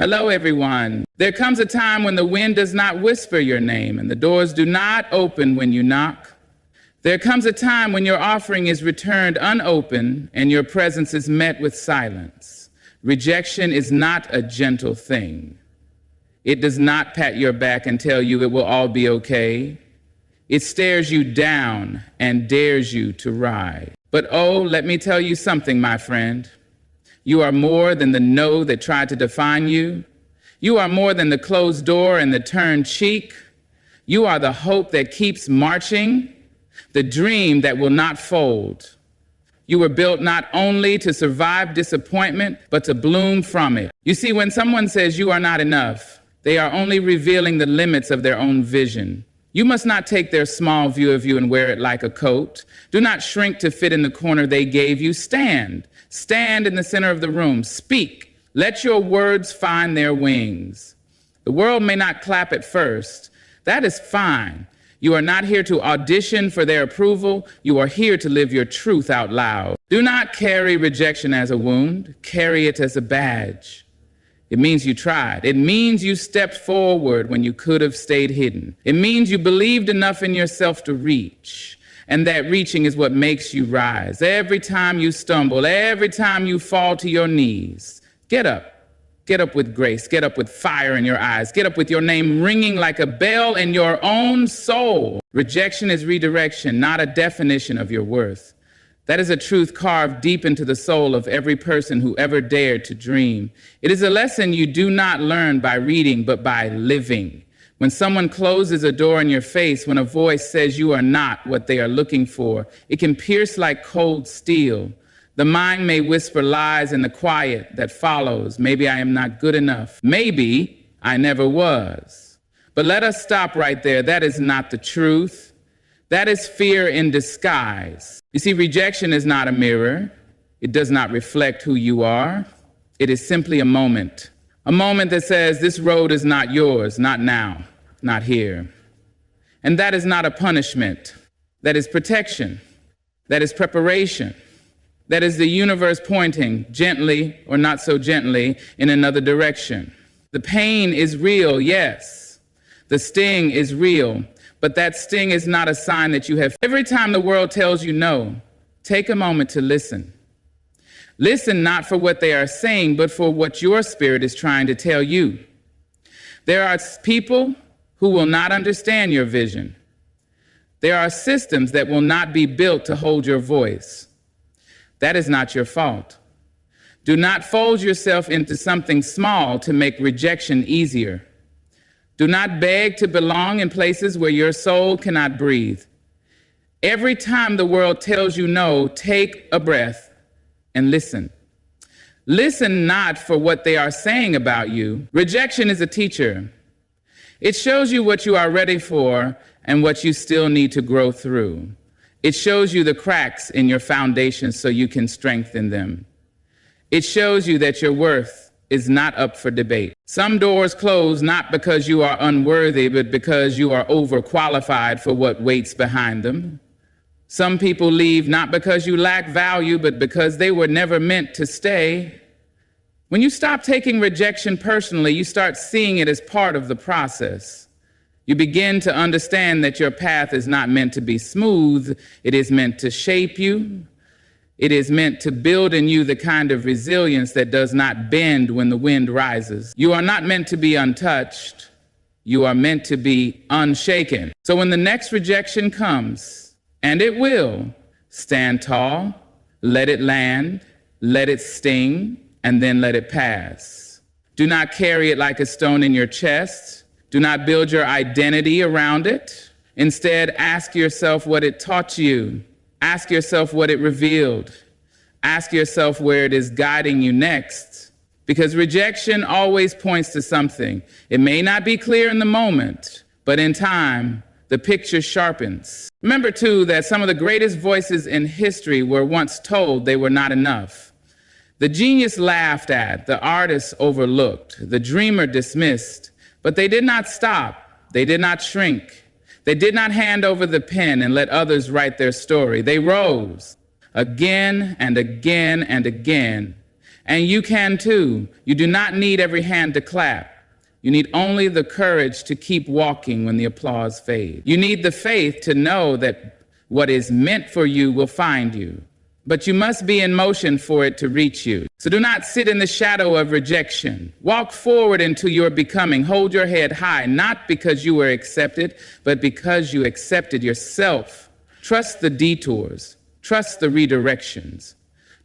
Hello, everyone. There comes a time when the wind does not whisper your name and the doors do not open when you knock. There comes a time when your offering is returned unopened and your presence is met with silence. Rejection is not a gentle thing. It does not pat your back and tell you it will all be okay. It stares you down and dares you to rise. But oh, let me tell you something, my friend. You are more than the no that tried to define you. You are more than the closed door and the turned cheek. You are the hope that keeps marching, the dream that will not fold. You were built not only to survive disappointment, but to bloom from it. You see, when someone says you are not enough, they are only revealing the limits of their own vision. You must not take their small view of you and wear it like a coat. Do not shrink to fit in the corner they gave you. Stand. Stand in the center of the room. Speak. Let your words find their wings. The world may not clap at first. That is fine. You are not here to audition for their approval. You are here to live your truth out loud. Do not carry rejection as a wound. Carry it as a badge. It means you tried. It means you stepped forward when you could have stayed hidden. It means you believed enough in yourself to reach. And that reaching is what makes you rise. Every time you stumble, every time you fall to your knees, get up. Get up with grace. Get up with fire in your eyes. Get up with your name ringing like a bell in your own soul. Rejection is redirection, not a definition of your worth. That is a truth carved deep into the soul of every person who ever dared to dream. It is a lesson you do not learn by reading, but by living. When someone closes a door in your face, when a voice says you are not what they are looking for, it can pierce like cold steel. The mind may whisper lies in the quiet that follows. Maybe I am not good enough. Maybe I never was. But let us stop right there. That is not the truth. That is fear in disguise. You see, rejection is not a mirror. It does not reflect who you are. It is simply a moment that says this road is not yours, not now, not here. And that is not a punishment. That is protection. That is preparation. That is the universe pointing gently or not so gently in another direction. The pain is real, yes. The sting is real. But that sting is not a sign that you have. Every time the world tells you no, take a moment to listen. Listen not for what they are saying, but for what your spirit is trying to tell you. There are people who will not understand your vision. There are systems that will not be built to hold your voice. That is not your fault. Do not fold yourself into something small to make rejection easier. Do not beg to belong in places where your soul cannot breathe. Every time the world tells you no, take a breath and listen. Listen not for what they are saying about you. Rejection is a teacher. It shows you what you are ready for and what you still need to grow through. It shows you the cracks in your foundation so you can strengthen them. It shows you that your worth is not up for debate. Some doors close not because you are unworthy, but because you are overqualified for what waits behind them. Some people leave not because you lack value, but because they were never meant to stay. When you stop taking rejection personally, you start seeing it as part of the process. You begin to understand that your path is not meant to be smooth. It is meant to shape you. It is meant to build in you the kind of resilience that does not bend when the wind rises. You are not meant to be untouched. You are meant to be unshaken. So when the next rejection comes, and it will, stand tall, let it land, let it sting, and then let it pass. Do not carry it like a stone in your chest. Do not build your identity around it. Instead, ask yourself what it taught you. Ask yourself what it revealed. Ask yourself where it is guiding you next. Because rejection always points to something. It may not be clear in the moment, but in time, the picture sharpens. Remember, too, that some of the greatest voices in history were once told they were not enough. The genius laughed at, the artist overlooked, the dreamer dismissed, but they did not stop. They did not shrink. They did not hand over the pen and let others write their story. They rose again and again and again And you can too. You do not need every hand to clap. You need only the courage to keep walking when the applause fades. You need the faith to know that what is meant for you will find you. But you must be in motion for it to reach you. So do not sit in the shadow of rejection. Walk forward into your becoming. Hold your head high, not because you were accepted, but because you accepted yourself. Trust the detours. Trust the redirections.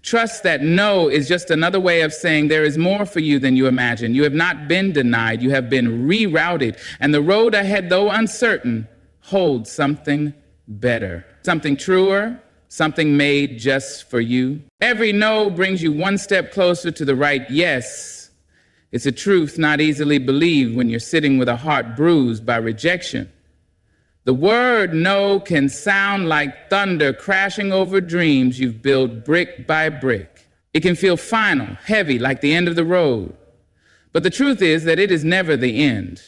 Trust that no is just another way of saying there is more for you than you imagine. You have not been denied. You have been rerouted. And the road ahead, though uncertain, holds something better, something truer, something made just for you. Every no brings you one step closer to the right yes. It's a truth not easily believed when you're sitting with a heart bruised by rejection. The word no can sound like thunder crashing over dreams you've built brick by brick. It can feel final, heavy, like the end of the road. But the truth is that it is never the end.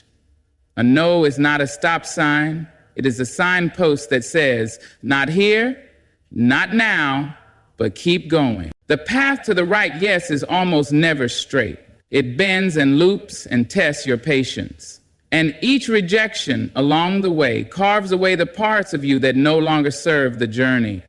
A no is not a stop sign. It is a signpost that says, not here, not now, but keep going. The path to the right yes is almost never straight. It bends and loops and tests your patience. And each rejection along the way carves away the parts of you that no longer serve the journey.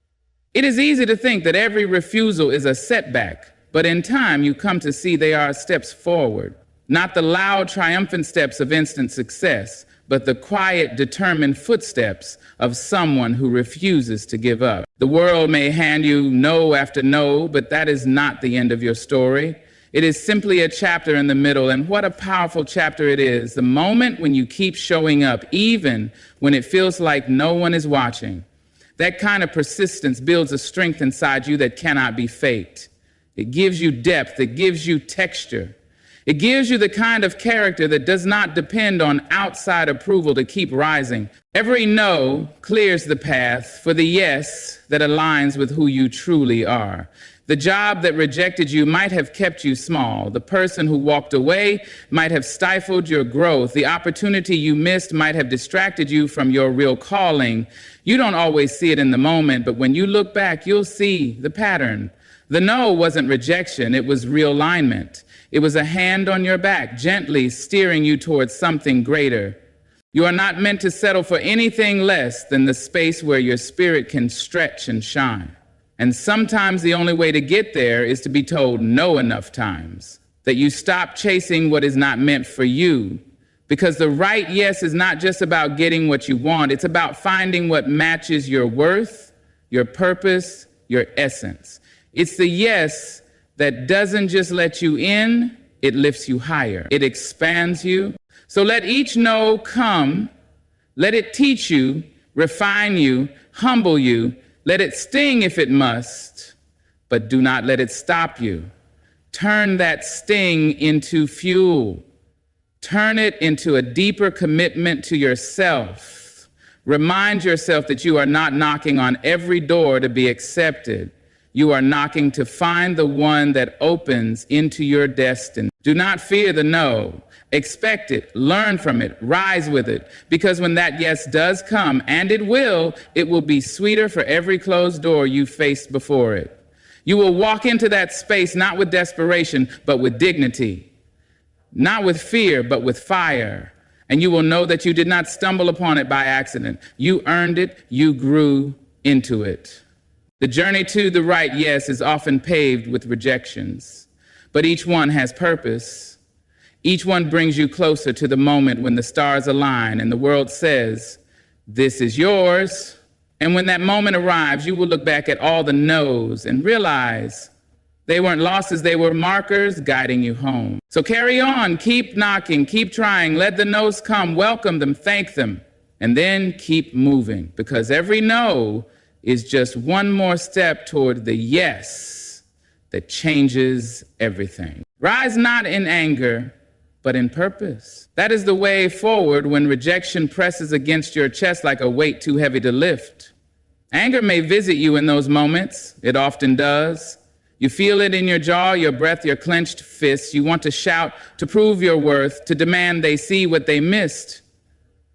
It is easy to think that every refusal is a setback, but in time you come to see they are steps forward, not the loud, triumphant steps of instant success, but the quiet, determined footsteps of someone who refuses to give up. The world may hand you no after no, but that is not the end of your story. It is simply a chapter in the middle, and what a powerful chapter it is. The moment when you keep showing up, even when it feels like no one is watching. That kind of persistence builds a strength inside you that cannot be faked. It gives you depth. It gives you texture. It gives you the kind of character that does not depend on outside approval to keep rising. Every no clears the path for the yes that aligns with who you truly are. The job that rejected you might have kept you small. The person who walked away might have stifled your growth. The opportunity you missed might have distracted you from your real calling. You don't always see it in the moment, but when you look back, you'll see the pattern. The no wasn't rejection, it was realignment. It was a hand on your back, gently steering you towards something greater. You are not meant to settle for anything less than the space where your spirit can stretch and shine. And sometimes the only way to get there is to be told no enough times, that you stop chasing what is not meant for you. Because the right yes is not just about getting what you want, it's about finding what matches your worth, your purpose, your essence. It's the yes that doesn't just let you in, it lifts you higher. It expands you. So let each no come, let it teach you, refine you, humble you. Let it sting if it must, but do not let it stop you. Turn that sting into fuel. Turn it into a deeper commitment to yourself. Remind yourself that you are not knocking on every door to be accepted. You are knocking to find the one that opens into your destiny. Do not fear the no. Expect it, learn from it, rise with it, because when that yes does come, and it will be sweeter for every closed door you faced before it. You will walk into that space not with desperation, but with dignity, not with fear, but with fire. And you will know that you did not stumble upon it by accident. You earned it, you grew into it. The journey to the right yes is often paved with rejections, but each one has purpose. Each one brings you closer to the moment when the stars align and the world says, this is yours. And when that moment arrives, you will look back at all the no's and realize they weren't losses, they were markers guiding you home. So carry on, keep knocking, keep trying, let the no's come, welcome them, thank them, and then keep moving, because every no is just one more step toward the yes that changes everything. Rise not in anger, but in purpose. That is the way forward when rejection presses against your chest like a weight too heavy to lift. Anger may visit you in those moments. It often does. You feel it in your jaw, your breath, your clenched fists. You want to shout to prove your worth, to demand they see what they missed.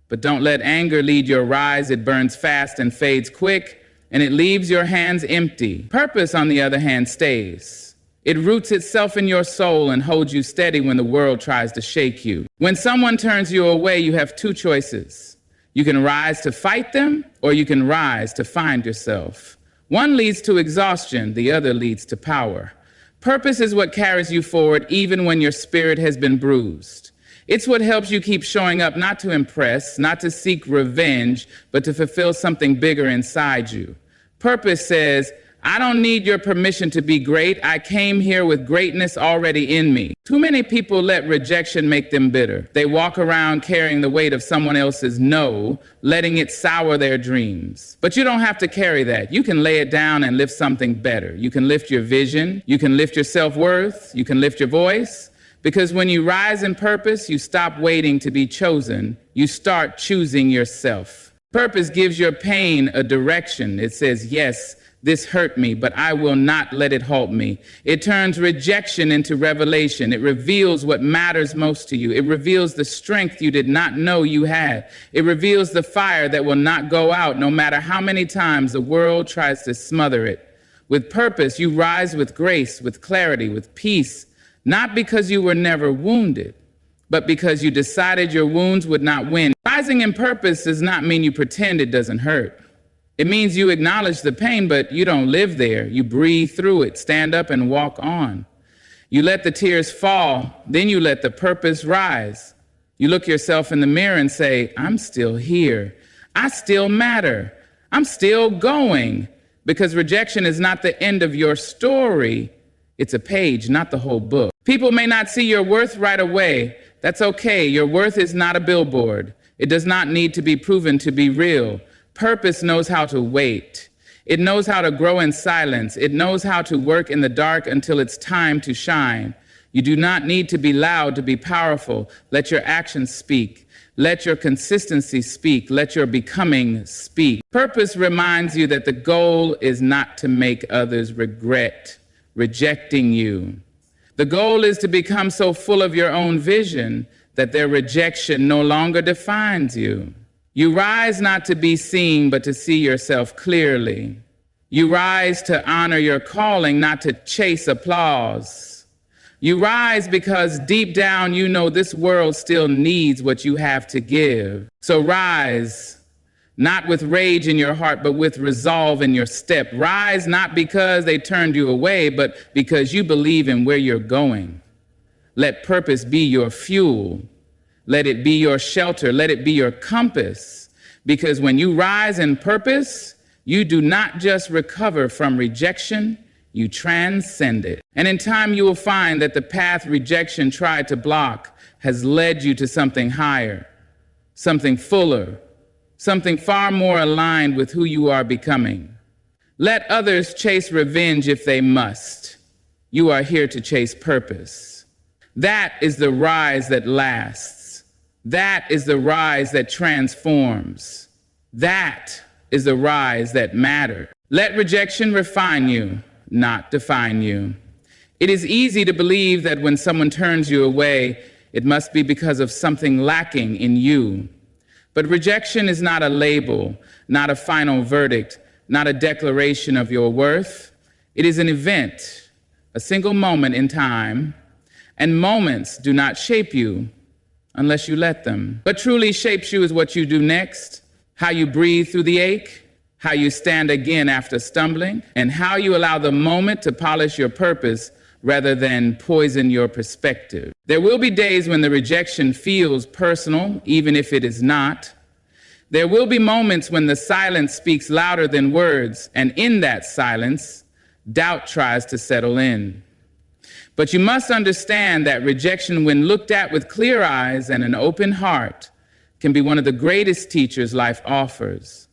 But don't let anger lead your rise. It burns fast and fades quick, and it leaves your hands empty. Purpose, on the other hand, stays. It roots itself in your soul and holds you steady when the world tries to shake you. When someone turns you away, you have two choices. You can rise to fight them, or you can rise to find yourself. One leads to exhaustion, the other leads to power. Purpose is what carries you forward even when your spirit has been bruised. It's what helps you keep showing up, not to impress, not to seek revenge, but to fulfill something bigger inside you. Purpose says, I don't need your permission to be great. I came here with greatness already in me. Too many people let rejection make them bitter. They walk around carrying the weight of someone else's no, letting it sour their dreams. But you don't have to carry that. You can lay it down and lift something better. You can lift your vision. You can lift your self-worth. You can lift your voice. Because when you rise in purpose, you stop waiting to be chosen. You start choosing yourself. Purpose gives your pain a direction. It says, yes, this hurt me, but I will not let it halt me. It turns rejection into revelation. It reveals what matters most to you. It reveals the strength you did not know you had. It reveals the fire that will not go out no matter how many times the world tries to smother it. With purpose, you rise with grace, with clarity, with peace, not because you were never wounded, but because you decided your wounds would not win. Rising in purpose does not mean you pretend it doesn't hurt. It means you acknowledge the pain, but you don't live there. You breathe through it, stand up and walk on. You let the tears fall, then you let the purpose rise. You look yourself in the mirror and say, I'm still here. I still matter. I'm still going. Because rejection is not the end of your story. It's a page, not the whole book. People may not see your worth right away. That's okay. Your worth is not a billboard. It does not need to be proven to be real. Purpose knows how to wait. It knows how to grow in silence. It knows how to work in the dark until it's time to shine. You do not need to be loud to be powerful. Let your actions speak. Let your consistency speak. Let your becoming speak. Purpose reminds you that the goal is not to make others regret rejecting you. The goal is to become so full of your own vision that their rejection no longer defines you. You rise not to be seen, but to see yourself clearly. You rise to honor your calling, not to chase applause. You rise because deep down you know this world still needs what you have to give. So rise, not with rage in your heart, but with resolve in your step. Rise not because they turned you away, but because you believe in where you're going. Let purpose be your fuel. Let it be your shelter. Let it be your compass. Because when you rise in purpose, you do not just recover from rejection, you transcend it. And in time, you will find that the path rejection tried to block has led you to something higher, something fuller, something far more aligned with who you are becoming. Let others chase revenge if they must. You are here to chase purpose. That is the rise that lasts. That is the rise that transforms. That is the rise that matters. Let rejection refine you, not define you. It is easy to believe that when someone turns you away, it must be because of something lacking in you. But rejection is not a label, not a final verdict, not a declaration of your worth. It is an event, a single moment in time, and moments do not shape you unless you let them. What truly shapes you is what you do next, how you breathe through the ache, how you stand again after stumbling, and how you allow the moment to polish your purpose rather than poison your perspective. There will be days when the rejection feels personal, even if it is not. There will be moments when the silence speaks louder than words, and in that silence, doubt tries to settle in. But you must understand that rejection, when looked at with clear eyes and an open heart, can be one of the greatest teachers life offers.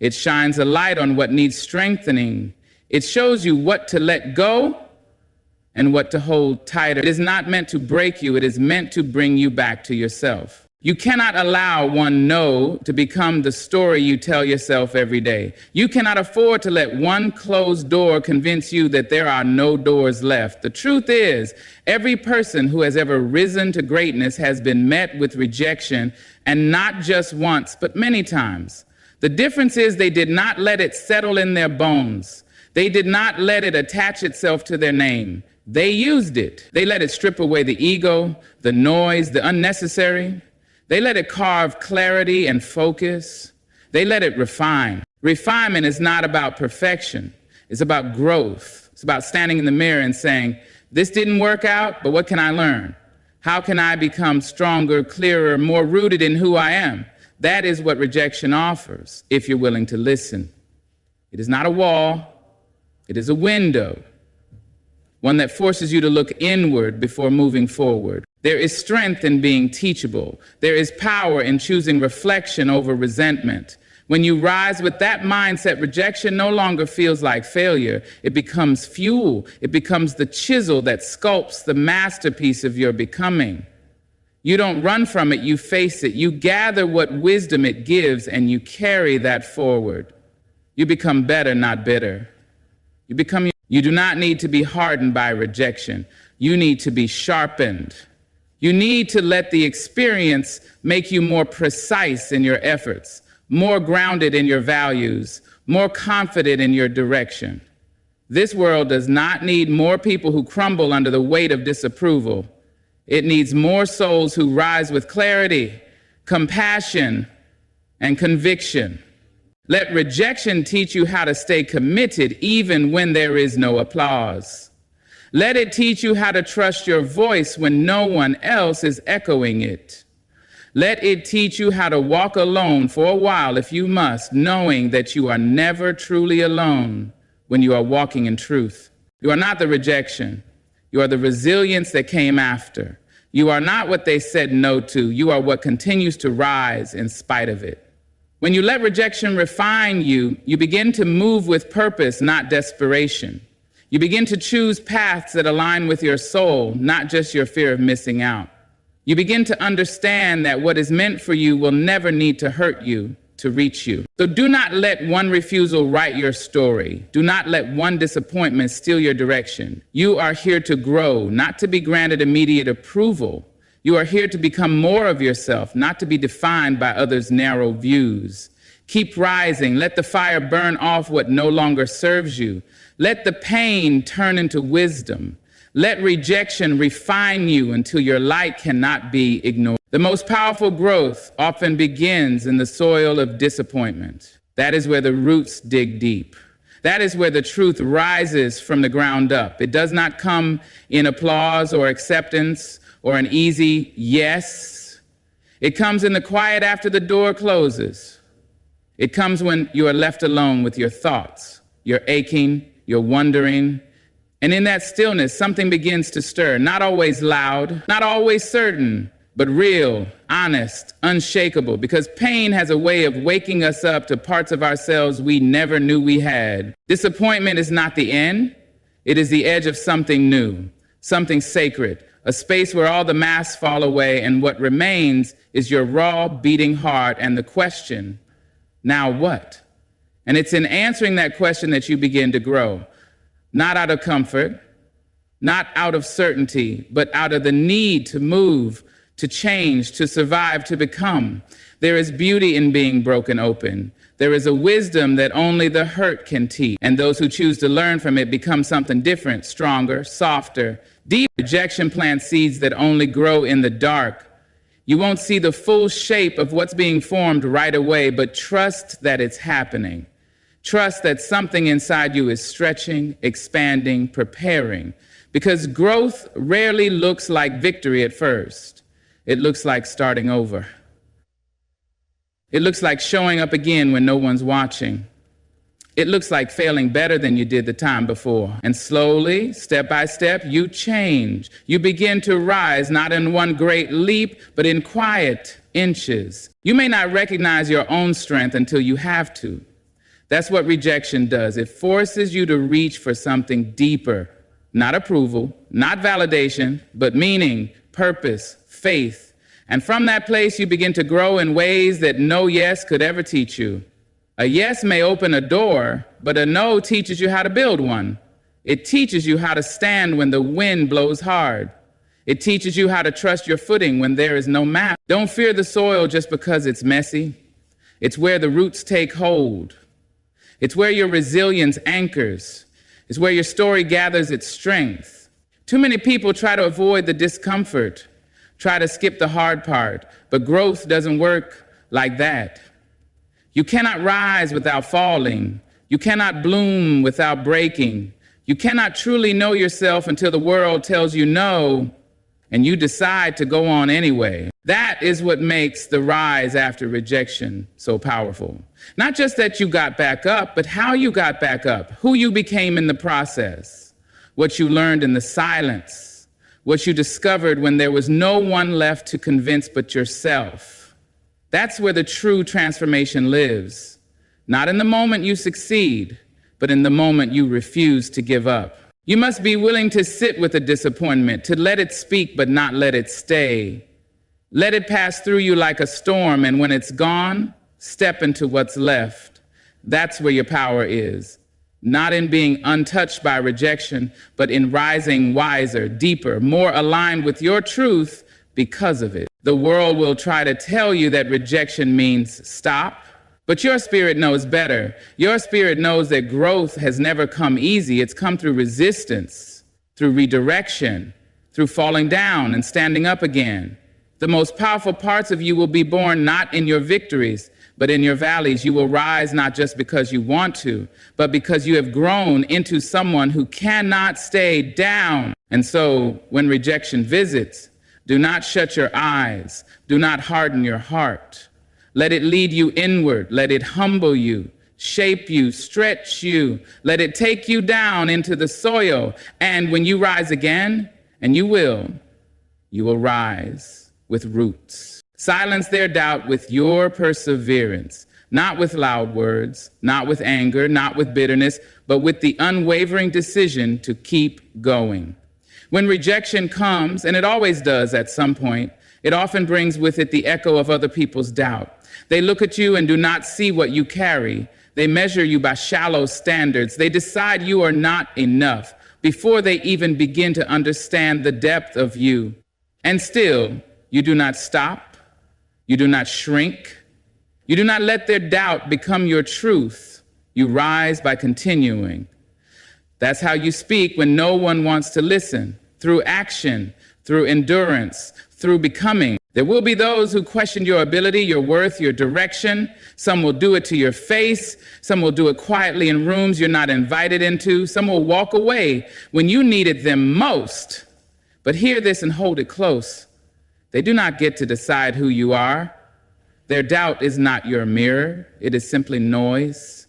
It shines a light on what needs strengthening. It shows you what to let go and what to hold tighter. It is not meant to break you. It is meant to bring you back to yourself. You cannot allow one no to become the story you tell yourself every day. You cannot afford to let one closed door convince you that there are no doors left. The truth is, every person who has ever risen to greatness has been met with rejection, and not just once, but many times. The difference is they did not let it settle in their bones. They did not let it attach itself to their name. They used it. They let it strip away the ego, the noise, the unnecessary. They let it carve clarity and focus. They let it refine. Refinement is not about perfection. It's about growth. It's about standing in the mirror and saying, this didn't work out, but what can I learn? How can I become stronger, clearer, more rooted in who I am? That is what rejection offers, if you're willing to listen. It is not a wall. It is a window, one that forces you to look inward before moving forward. There is strength in being teachable. There is power in choosing reflection over resentment. When you rise with that mindset, rejection no longer feels like failure. It becomes fuel. It becomes the chisel that sculpts the masterpiece of your becoming. You don't run from it, you face it. You gather what wisdom it gives and you carry that forward. You become better, not bitter. You do not need to be hardened by rejection. You need to be sharpened. You need to let the experience make you more precise in your efforts, more grounded in your values, more confident in your direction. This world does not need more people who crumble under the weight of disapproval. It needs more souls who rise with clarity, compassion, and conviction. Let rejection teach you how to stay committed even when there is no applause. Let it teach you how to trust your voice when no one else is echoing it. Let it teach you how to walk alone for a while if you must, knowing that you are never truly alone when you are walking in truth. You are not the rejection. You are the resilience that came after. You are not what they said no to. You are what continues to rise in spite of it. When you let rejection refine you, you begin to move with purpose, not desperation. You begin to choose paths that align with your soul, not just your fear of missing out. You begin to understand that what is meant for you will never need to hurt you to reach you. So do not let one refusal write your story. Do not let one disappointment steal your direction. You are here to grow, not to be granted immediate approval. You are here to become more of yourself, not to be defined by others' narrow views. Keep rising. Let the fire burn off what no longer serves you. Let the pain turn into wisdom. Let rejection refine you until your light cannot be ignored. The most powerful growth often begins in the soil of disappointment. That is where the roots dig deep. That is where the truth rises from the ground up. It does not come in applause or acceptance or an easy yes. It comes in the quiet after the door closes. It comes when you are left alone with your thoughts, your aching, your wondering. And in that stillness, something begins to stir, not always loud, not always certain, but real, honest, unshakable, because pain has a way of waking us up to parts of ourselves we never knew we had. Disappointment is not the end. It is the edge of something new, something sacred, a space where all the masks fall away and what remains is your raw, beating heart and the question, now what? And it's in answering that question that you begin to grow, not out of comfort, not out of certainty, but out of the need to move, to change, to survive, to become. There is beauty in being broken open. There is a wisdom that only the hurt can teach. And those who choose to learn from it become something different, stronger, softer. Deep rejection plants seeds that only grow in the dark. You won't see the full shape of what's being formed right away, but trust that it's happening. Trust that something inside you is stretching, expanding, preparing. Because growth rarely looks like victory at first. It looks like starting over. It looks like showing up again when no one's watching. It looks like failing better than you did the time before. And slowly, step by step, you change. You begin to rise, not in one great leap, but in quiet inches. You may not recognize your own strength until you have to. That's what rejection does. It forces you to reach for something deeper. Not approval, not validation, but meaning, purpose, faith. And from that place, you begin to grow in ways that no yes could ever teach you. A yes may open a door, but a no teaches you how to build one. It teaches you how to stand when the wind blows hard. It teaches you how to trust your footing when there is no map. Don't fear the soil just because it's messy. It's where the roots take hold. It's where your resilience anchors. It's where your story gathers its strength. Too many people try to avoid the discomfort, try to skip the hard part, but growth doesn't work like that. You cannot rise without falling. You cannot bloom without breaking. You cannot truly know yourself until the world tells you no, and you decide to go on anyway. That is what makes the rise after rejection so powerful. Not just that you got back up, but how you got back up, who you became in the process, what you learned in the silence, what you discovered when there was no one left to convince but yourself. That's where the true transformation lives. Not in the moment you succeed, but in the moment you refuse to give up. You must be willing to sit with the disappointment, to let it speak but not let it stay. Let it pass through you like a storm, and when it's gone, step into what's left. That's where your power is. Not in being untouched by rejection, but in rising wiser, deeper, more aligned with your truth because of it. The world will try to tell you that rejection means stop, but your spirit knows better. Your spirit knows that growth has never come easy. It's come through resistance, through redirection, through falling down and standing up again. The most powerful parts of you will be born not in your victories, but in your valleys. You will rise not just because you want to, but because you have grown into someone who cannot stay down. And so when rejection visits, do not shut your eyes. Do not harden your heart. Let it lead you inward. Let it humble you, shape you, stretch you. Let it take you down into the soil. And when you rise again, and you will rise with roots. Silence their doubt with your perseverance, not with loud words, not with anger, not with bitterness, but with the unwavering decision to keep going. When rejection comes, and it always does at some point, it often brings with it the echo of other people's doubt. They look at you and do not see what you carry. They measure you by shallow standards. They decide you are not enough before they even begin to understand the depth of you. And still, you do not stop. You do not shrink. You do not let their doubt become your truth. You rise by continuing. That's how you speak when no one wants to listen, through action, through endurance, through becoming. There will be those who question your ability, your worth, your direction. Some will do it to your face. Some will do it quietly in rooms you're not invited into. Some will walk away when you needed them most. But hear this and hold it close. They do not get to decide who you are. Their doubt is not your mirror. It is simply noise.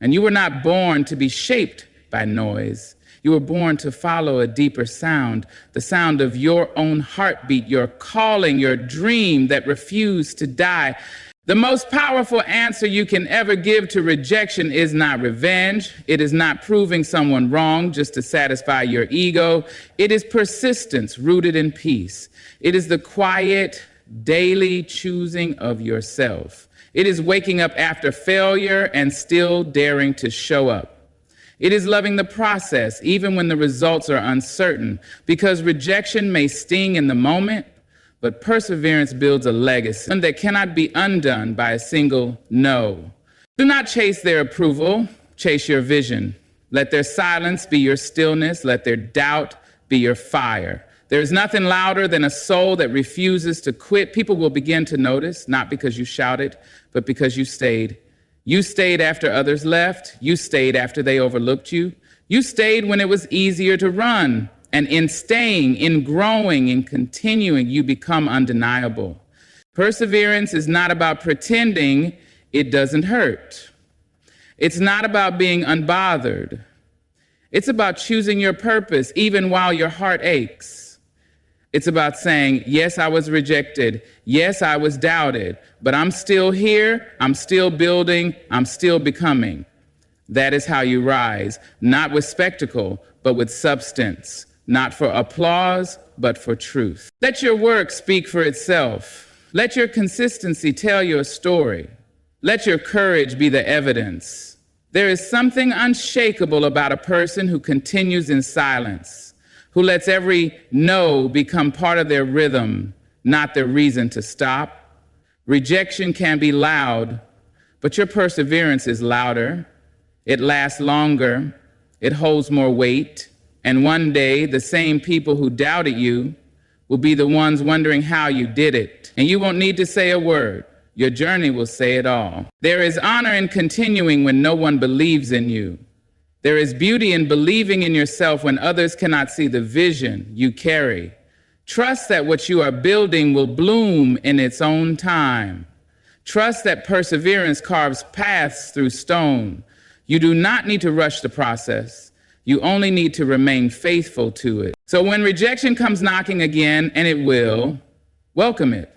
And you were not born to be shaped by noise. You were born to follow a deeper sound, the sound of your own heartbeat, your calling, your dream that refused to die. The most powerful answer you can ever give to rejection is not revenge. It is not proving someone wrong just to satisfy your ego. It is persistence rooted in peace. It is the quiet, daily choosing of yourself. It is waking up after failure and still daring to show up. It is loving the process, even when the results are uncertain, because rejection may sting in the moment, but perseverance builds a legacy, one that cannot be undone by a single no. Do not chase their approval, chase your vision. Let their silence be your stillness, let their doubt be your fire. There is nothing louder than a soul that refuses to quit. People will begin to notice, not because you shouted, but because you stayed. You stayed after others left. You stayed after they overlooked you. You stayed when it was easier to run. And in staying, in growing, in continuing, you become undeniable. Perseverance is not about pretending it doesn't hurt. It's not about being unbothered. It's about choosing your purpose even while your heart aches. It's about saying, yes, I was rejected. Yes, I was doubted, but I'm still here. I'm still building. I'm still becoming. That is how you rise, not with spectacle, but with substance, not for applause, but for truth. Let your work speak for itself. Let your consistency tell your story. Let your courage be the evidence. There is something unshakable about a person who continues in silence, who lets every no become part of their rhythm, not their reason to stop. Rejection can be loud, but your perseverance is louder. It lasts longer. It holds more weight. And one day, the same people who doubted you will be the ones wondering how you did it. And you won't need to say a word. Your journey will say it all. There is honor in continuing when no one believes in you. There is beauty in believing in yourself when others cannot see the vision you carry. Trust that what you are building will bloom in its own time. Trust that perseverance carves paths through stone. You do not need to rush the process. You only need to remain faithful to it. So when rejection comes knocking again, and it will, welcome it.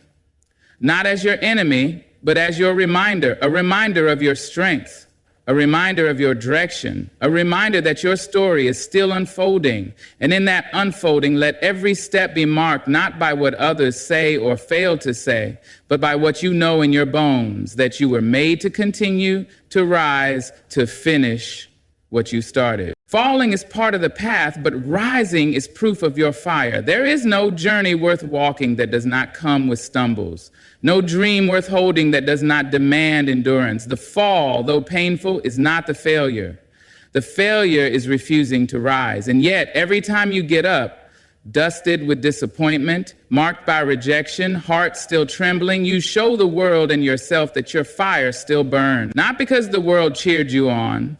Not as your enemy, but as your reminder, a reminder of your strength, a reminder of your direction, a reminder that your story is still unfolding. And in that unfolding, let every step be marked not by what others say or fail to say, but by what you know in your bones, that you were made to continue, to rise, to finish what you started. Falling is part of the path, but rising is proof of your fire. There is no journey worth walking that does not come with stumbles. No dream worth holding that does not demand endurance. The fall, though painful, is not the failure. The failure is refusing to rise. And yet, every time you get up, dusted with disappointment, marked by rejection, heart still trembling, you show the world and yourself that your fire still burns. Not because the world cheered you on,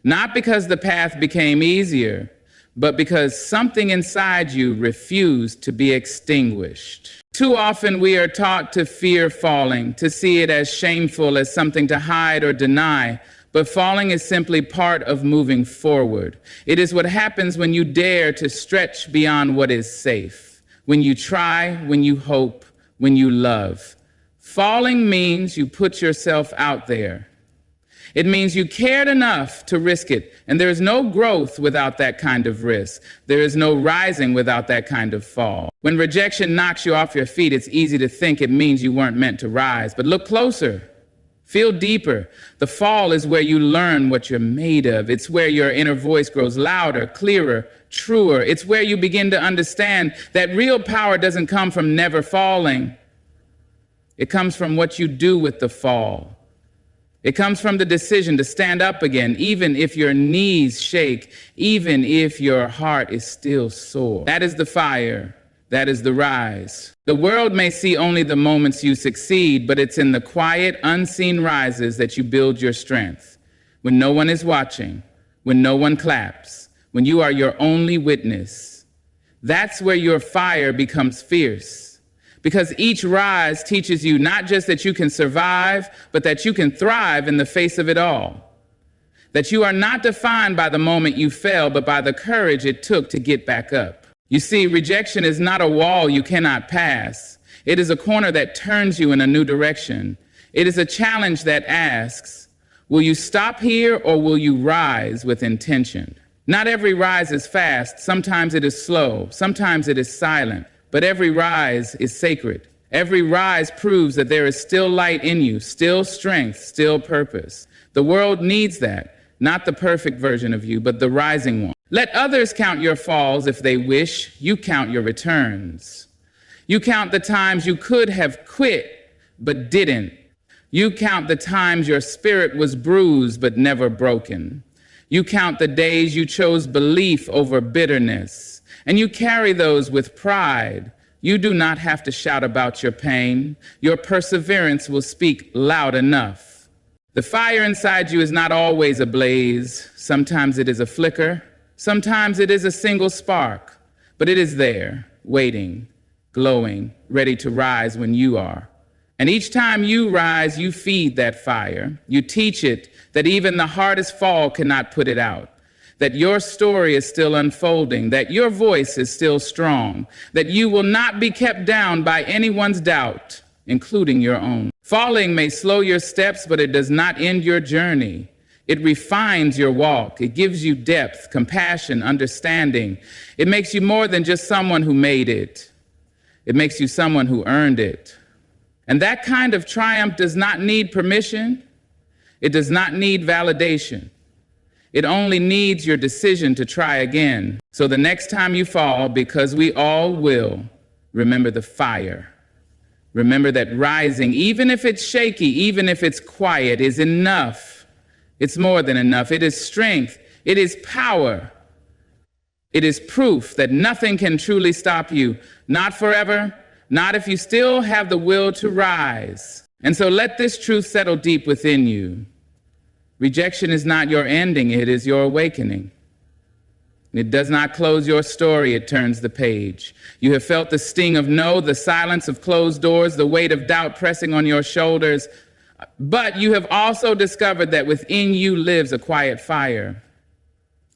not because the path became easier, but because something inside you refused to be extinguished. Too often we are taught to fear falling, to see it as shameful, as something to hide or deny, but falling is simply part of moving forward. It is what happens when you dare to stretch beyond what is safe, when you try, when you hope, when you love. Falling means you put yourself out there. It means you cared enough to risk it. And there is no growth without that kind of risk. There is no rising without that kind of fall. When rejection knocks you off your feet, it's easy to think it means you weren't meant to rise. But look closer. Feel deeper. The fall is where you learn what you're made of. It's where your inner voice grows louder, clearer, truer. It's where you begin to understand that real power doesn't come from never falling. It comes from what you do with the fall. It comes from the decision to stand up again, even if your knees shake, even if your heart is still sore. That is the fire. That is the rise. The world may see only the moments you succeed, but it's in the quiet, unseen rises that you build your strength. When no one is watching, when no one claps, when you are your only witness, that's where your fire becomes fierce. Because each rise teaches you not just that you can survive, but that you can thrive in the face of it all. That you are not defined by the moment you fell, but by the courage it took to get back up. You see, rejection is not a wall you cannot pass. It is a corner that turns you in a new direction. It is a challenge that asks, will you stop here or will you rise with intention? Not every rise is fast. Sometimes it is slow. Sometimes it is silent. But every rise is sacred. Every rise proves that there is still light in you, still strength, still purpose. The world needs that, not the perfect version of you, but the rising one. Let others count your falls if they wish. You count your returns. You count the times you could have quit, but didn't. You count the times your spirit was bruised, but never broken. You count the days you chose belief over bitterness. And you carry those with pride. You do not have to shout about your pain. Your perseverance will speak loud enough. The fire inside you is not always ablaze. Sometimes it is a flicker. Sometimes it is a single spark. But it is there, waiting, glowing, ready to rise when you are. And each time you rise, you feed that fire. You teach it that even the hardest fall cannot put it out. That your story is still unfolding, that your voice is still strong, that you will not be kept down by anyone's doubt, including your own. Falling may slow your steps, but it does not end your journey. It refines your walk. It gives you depth, compassion, understanding. It makes you more than just someone who made it. It makes you someone who earned it. And that kind of triumph does not need permission. It does not need validation. It only needs your decision to try again. So the next time you fall, because we all will, remember the fire. Remember that rising, even if it's shaky, even if it's quiet, is enough. It's more than enough. It is strength. It is power. It is proof that nothing can truly stop you, not forever, not if you still have the will to rise. And so let this truth settle deep within you. Rejection is not your ending, it is your awakening. It does not close your story, it turns the page. You have felt the sting of no, the silence of closed doors, the weight of doubt pressing on your shoulders. But you have also discovered that within you lives a quiet fire,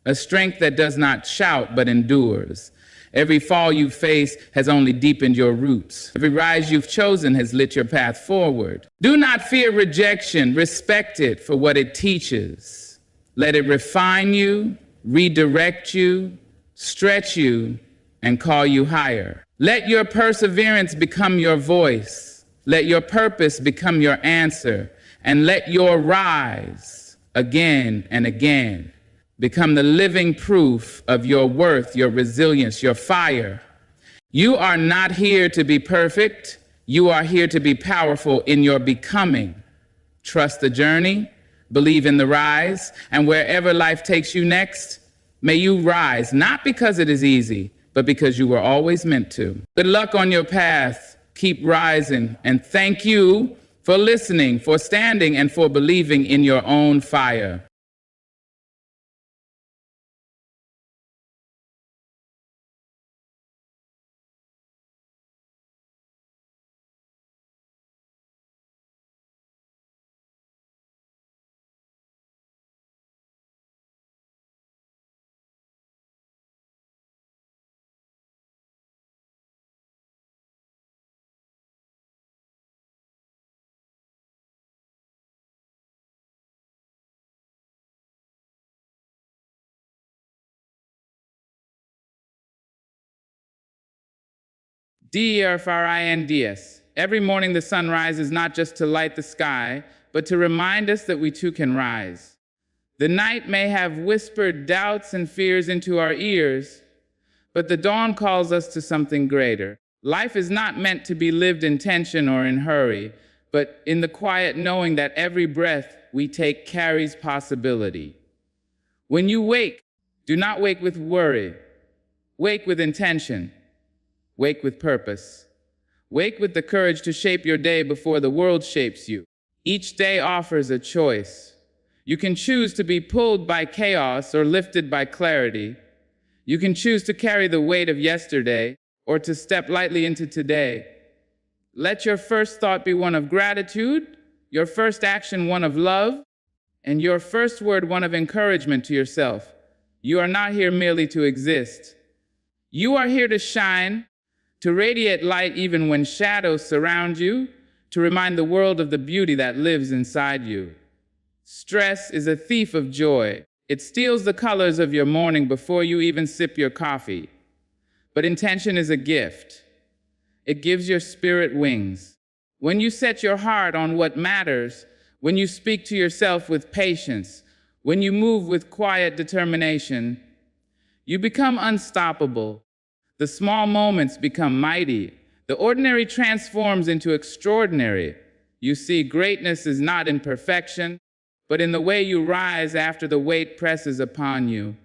a strength that does not shout but endures. Every fall you face has only deepened your roots. Every rise you've chosen has lit your path forward. Do not fear rejection. Respect it for what it teaches. Let it refine you, redirect you, stretch you, and call you higher. Let your perseverance become your voice. Let your purpose become your answer. And let your rise again and again become the living proof of your worth, your resilience, your fire. You are not here to be perfect. You are here to be powerful in your becoming. Trust the journey, believe in the rise, and wherever life takes you next, may you rise, not because it is easy, but because you were always meant to. Good luck on your path. Keep rising, and thank you for listening, for standing, and for believing in your own fire. DERFRINDS. Every morning the sun rises not just to light the sky, but to remind us that we too can rise. The night may have whispered doubts and fears into our ears, but the dawn calls us to something greater. Life is not meant to be lived in tension or in hurry, but in the quiet knowing that every breath we take carries possibility. When you wake, do not wake with worry. Wake with intention. Wake with purpose. Wake with the courage to shape your day before the world shapes you. Each day offers a choice. You can choose to be pulled by chaos or lifted by clarity. You can choose to carry the weight of yesterday or to step lightly into today. Let your first thought be one of gratitude, your first action one of love, and your first word one of encouragement to yourself. You are not here merely to exist. You are here to shine, to radiate light even when shadows surround you, to remind the world of the beauty that lives inside you. Stress is a thief of joy. It steals the colors of your morning before you even sip your coffee. But intention is a gift. It gives your spirit wings. When you set your heart on what matters, when you speak to yourself with patience, when you move with quiet determination, you become unstoppable. The small moments become mighty. The ordinary transforms into extraordinary. You see, greatness is not in perfection, but in the way you rise after the weight presses upon you.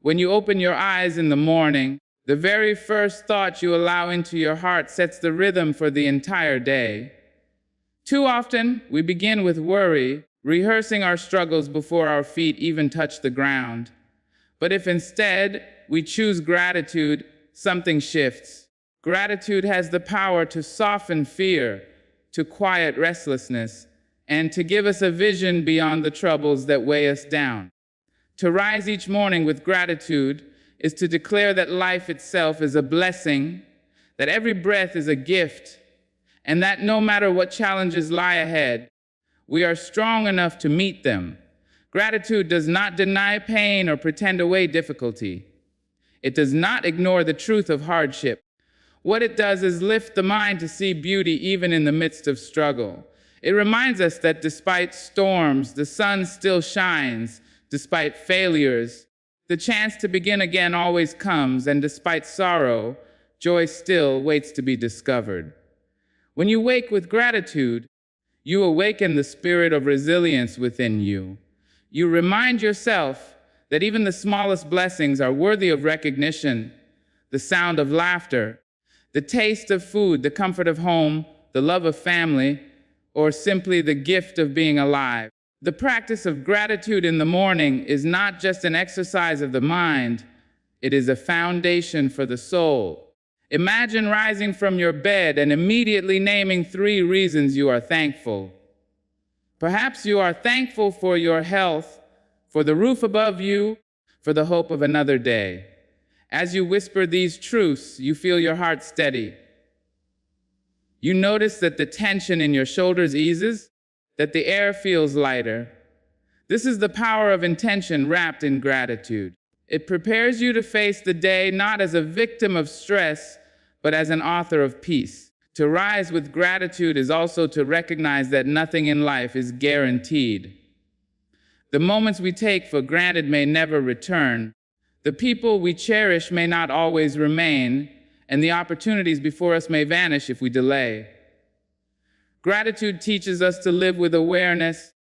When you open your eyes in the morning, the very first thought you allow into your heart sets the rhythm for the entire day. Too often, we begin with worry, rehearsing our struggles before our feet even touch the ground. But if instead we choose gratitude, something shifts. Gratitude has the power to soften fear, to quiet restlessness, and to give us a vision beyond the troubles that weigh us down. To rise each morning with gratitude is to declare that life itself is a blessing, that every breath is a gift, and that no matter what challenges lie ahead, we are strong enough to meet them. Gratitude does not deny pain or pretend away difficulty. It does not ignore the truth of hardship. What it does is lift the mind to see beauty even in the midst of struggle. It reminds us that despite storms, the sun still shines. Despite failures, the chance to begin again always comes, and despite sorrow, joy still waits to be discovered. When you wake with gratitude, you awaken the spirit of resilience within you. You remind yourself that even the smallest blessings are worthy of recognition: the sound of laughter, the taste of food, the comfort of home, the love of family, or simply the gift of being alive. The practice of gratitude in the morning is not just an exercise of the mind, it is a foundation for the soul. Imagine rising from your bed and immediately naming 3 reasons you are thankful. Perhaps you are thankful for your health, for the roof above you, for the hope of another day. As you whisper these truths, you feel your heart steady. You notice that the tension in your shoulders eases, that the air feels lighter. This is the power of intention wrapped in gratitude. It prepares you to face the day not as a victim of stress, but as an author of peace. To rise with gratitude is also to recognize that nothing in life is guaranteed. The moments we take for granted may never return. The people we cherish may not always remain, and the opportunities before us may vanish if we delay. Gratitude teaches us to live with awareness,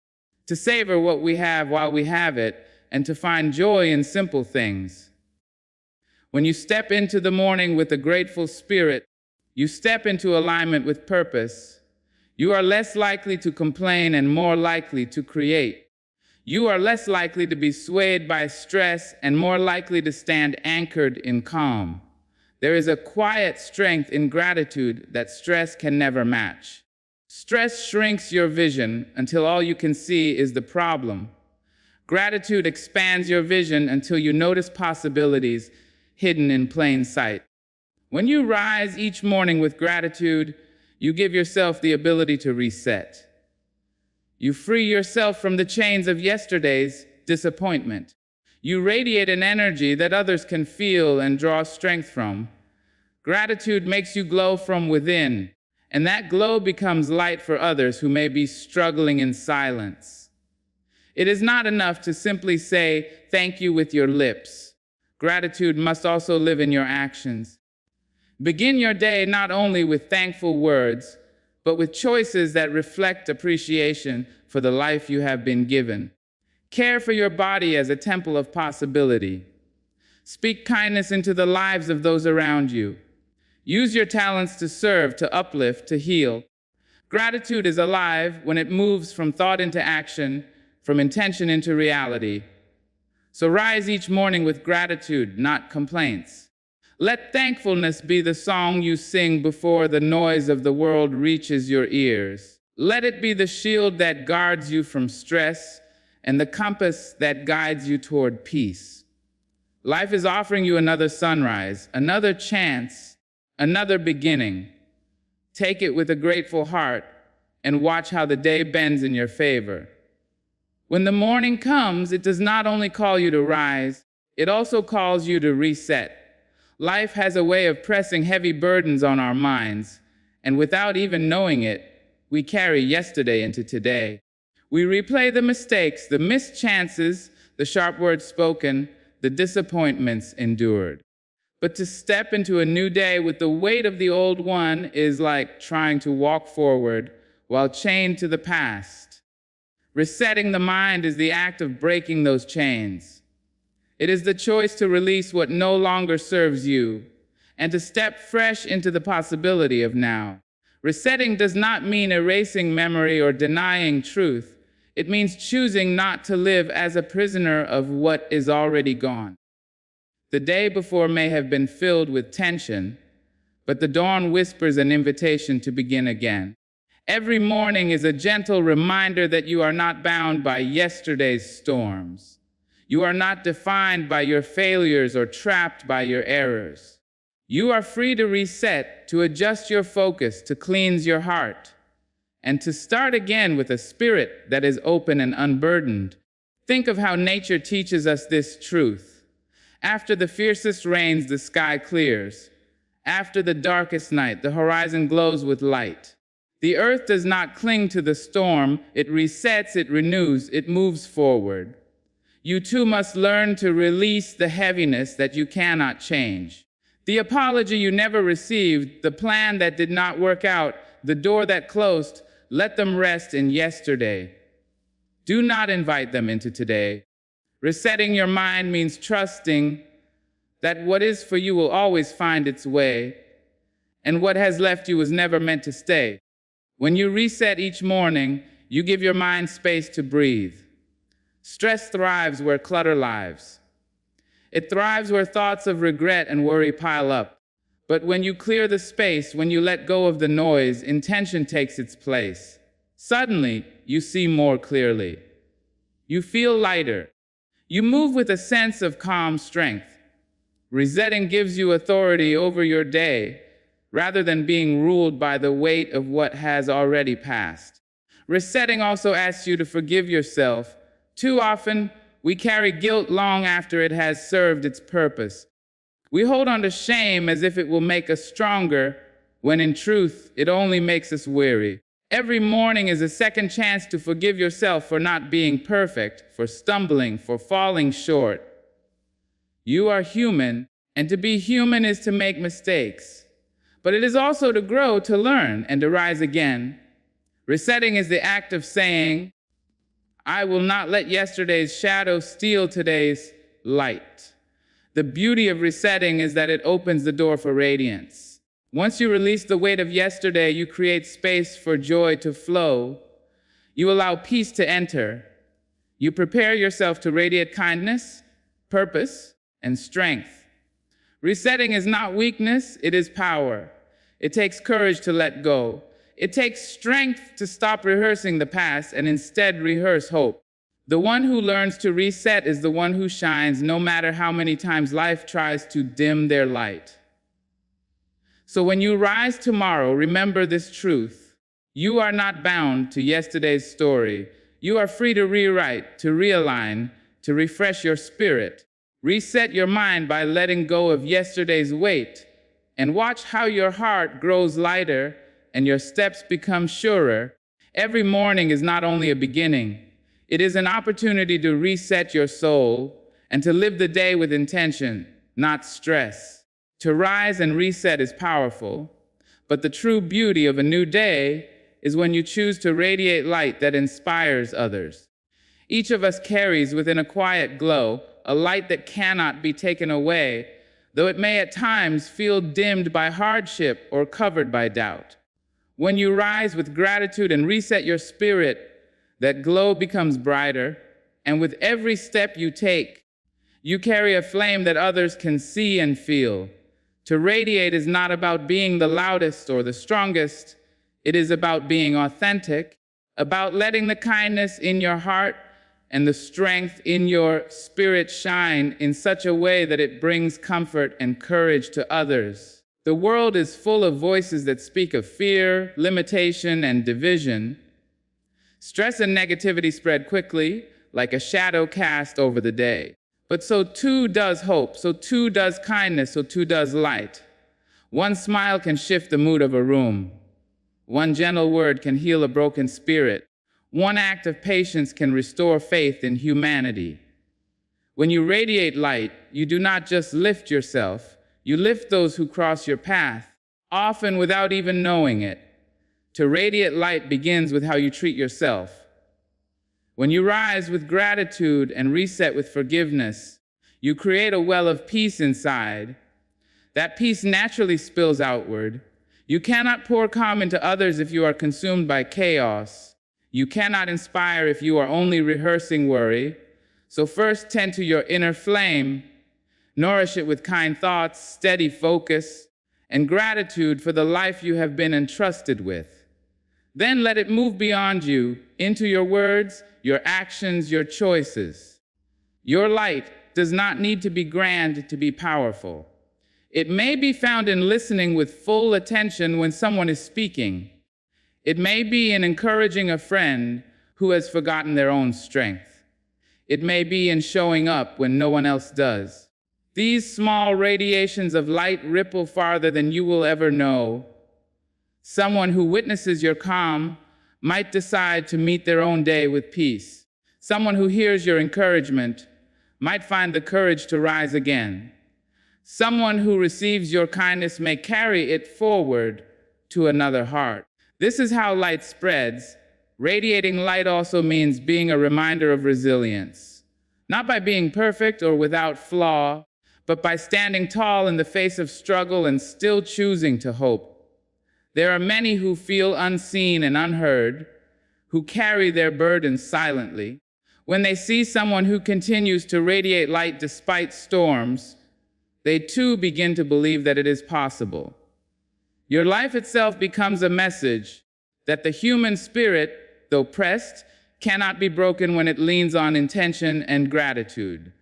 to savor what we have while we have it, and to find joy in simple things. When you step into the morning with a grateful spirit, you step into alignment with purpose. You are less likely to complain and more likely to create. You are less likely to be swayed by stress and more likely to stand anchored in calm. There is a quiet strength in gratitude that stress can never match. Stress shrinks your vision until all you can see is the problem. Gratitude expands your vision until you notice possibilities hidden in plain sight. When you rise each morning with gratitude, you give yourself the ability to reset. You free yourself from the chains of yesterday's disappointment. You radiate an energy that others can feel and draw strength from. Gratitude makes you glow from within, and that glow becomes light for others who may be struggling in silence. It is not enough to simply say thank you with your lips. Gratitude must also live in your actions. Begin your day not only with thankful words, but with choices that reflect appreciation for the life you have been given. Care for your body as a temple of possibility. Speak kindness into the lives of those around you. Use your talents to serve, to uplift, to heal. Gratitude is alive when it moves from thought into action, from intention into reality. So rise each morning with gratitude, not complaints. Let thankfulness be the song you sing before the noise of the world reaches your ears. Let it be the shield that guards you from stress and the compass that guides you toward peace. Life is offering you another sunrise, another chance, another beginning. Take it with a grateful heart and watch how the day bends in your favor. When the morning comes, it does not only call you to rise, it also calls you to reset. Life has a way of pressing heavy burdens on our minds, and without even knowing it, we carry yesterday into today. We replay the mistakes, the missed chances, the sharp words spoken, the disappointments endured. But to step into a new day with the weight of the old one is like trying to walk forward while chained to the past. Resetting the mind is the act of breaking those chains. It is the choice to release what no longer serves you and to step fresh into the possibility of now. Resetting does not mean erasing memory or denying truth. It means choosing not to live as a prisoner of what is already gone. The day before may have been filled with tension, but the dawn whispers an invitation to begin again. Every morning is a gentle reminder that you are not bound by yesterday's storms. You are not defined by your failures or trapped by your errors. You are free to reset, to adjust your focus, to cleanse your heart, and to start again with a spirit that is open and unburdened. Think of how nature teaches us this truth. After the fiercest rains, the sky clears. After the darkest night, the horizon glows with light. The earth does not cling to the storm. It resets, it renews, it moves forward. You too must learn to release the heaviness that you cannot change. The apology you never received, the plan that did not work out, the door that closed, let them rest in yesterday. Do not invite them into today. Resetting your mind means trusting that what is for you will always find its way, and what has left you was never meant to stay. When you reset each morning, you give your mind space to breathe. Stress thrives where clutter lives. It thrives where thoughts of regret and worry pile up. But when you clear the space, when you let go of the noise, intention takes its place. Suddenly, you see more clearly. You feel lighter. You move with a sense of calm strength. Resetting gives you authority over your day, rather than being ruled by the weight of what has already passed. Resetting also asks you to forgive yourself. Too often, we carry guilt long after it has served its purpose. We hold on to shame as if it will make us stronger, when in truth, it only makes us weary. Every morning is a second chance to forgive yourself for not being perfect, for stumbling, for falling short. You are human, and to be human is to make mistakes. But it is also to grow, to learn, and to rise again. Resetting is the act of saying, I will not let yesterday's shadow steal today's light. The beauty of resetting is that it opens the door for radiance. Once you release the weight of yesterday, you create space for joy to flow. You allow peace to enter. You prepare yourself to radiate kindness, purpose, and strength. Resetting is not weakness, it is power. It takes courage to let go. It takes strength to stop rehearsing the past and instead rehearse hope. The one who learns to reset is the one who shines no matter how many times life tries to dim their light. So when you rise tomorrow, remember this truth. You are not bound to yesterday's story. You are free to rewrite, to realign, to refresh your spirit. Reset your mind by letting go of yesterday's weight, and watch how your heart grows lighter and your steps become surer. Every morning is not only a beginning, it is an opportunity to reset your soul and to live the day with intention, not stress. To rise and reset is powerful, but the true beauty of a new day is when you choose to radiate light that inspires others. Each of us carries within a quiet glow a light that cannot be taken away, though it may at times feel dimmed by hardship or covered by doubt. When you rise with gratitude and reset your spirit, that glow becomes brighter, and with every step you take, you carry a flame that others can see and feel. To radiate is not about being the loudest or the strongest. It is about being authentic, about letting the kindness in your heart and the strength in your spirit shine in such a way that it brings comfort and courage to others. The world is full of voices that speak of fear, limitation, and division. Stress and negativity spread quickly, like a shadow cast over the day. But so too does hope, so too does kindness, so too does light. One smile can shift the mood of a room. One gentle word can heal a broken spirit. One act of patience can restore faith in humanity. When you radiate light, you do not just lift yourself, you lift those who cross your path, often without even knowing it. To radiate light begins with how you treat yourself. When you rise with gratitude and reset with forgiveness, you create a well of peace inside. That peace naturally spills outward. You cannot pour calm into others if you are consumed by chaos. You cannot inspire if you are only rehearsing worry. So first tend to your inner flame. Nourish it with kind thoughts, steady focus, and gratitude for the life you have been entrusted with. Then let it move beyond you, into your words, your actions, your choices. Your light does not need to be grand to be powerful. It may be found in listening with full attention when someone is speaking. It may be in encouraging a friend who has forgotten their own strength. It may be in showing up when no one else does. These small radiations of light ripple farther than you will ever know. Someone who witnesses your calm might decide to meet their own day with peace. Someone who hears your encouragement might find the courage to rise again. Someone who receives your kindness may carry it forward to another heart. This is how light spreads. Radiating light also means being a reminder of resilience. Not by being perfect or without flaw, but by standing tall in the face of struggle and still choosing to hope. There are many who feel unseen and unheard, who carry their burdens silently. When they see someone who continues to radiate light despite storms, they too begin to believe that it is possible. Your life itself becomes a message that the human spirit, though pressed, cannot be broken when it leans on intention and gratitude.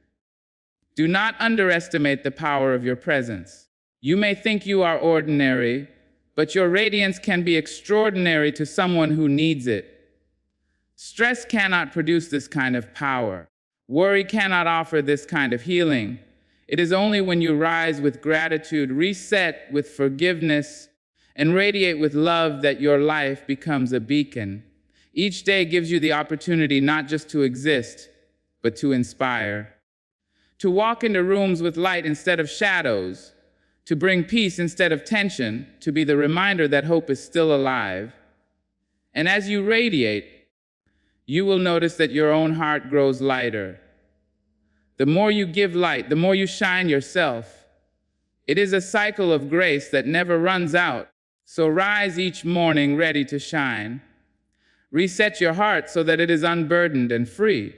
Do not underestimate the power of your presence. You may think you are ordinary, but your radiance can be extraordinary to someone who needs it. Stress cannot produce this kind of power. Worry cannot offer this kind of healing. It is only when you rise with gratitude, reset with forgiveness, and radiate with love that your life becomes a beacon. Each day gives you the opportunity not just to exist, but to inspire. To walk into rooms with light instead of shadows, to bring peace instead of tension, to be the reminder that hope is still alive. And as you radiate, you will notice that your own heart grows lighter. The more you give light, the more you shine yourself. It is a cycle of grace that never runs out. So rise each morning ready to shine. Reset your heart so that it is unburdened and free.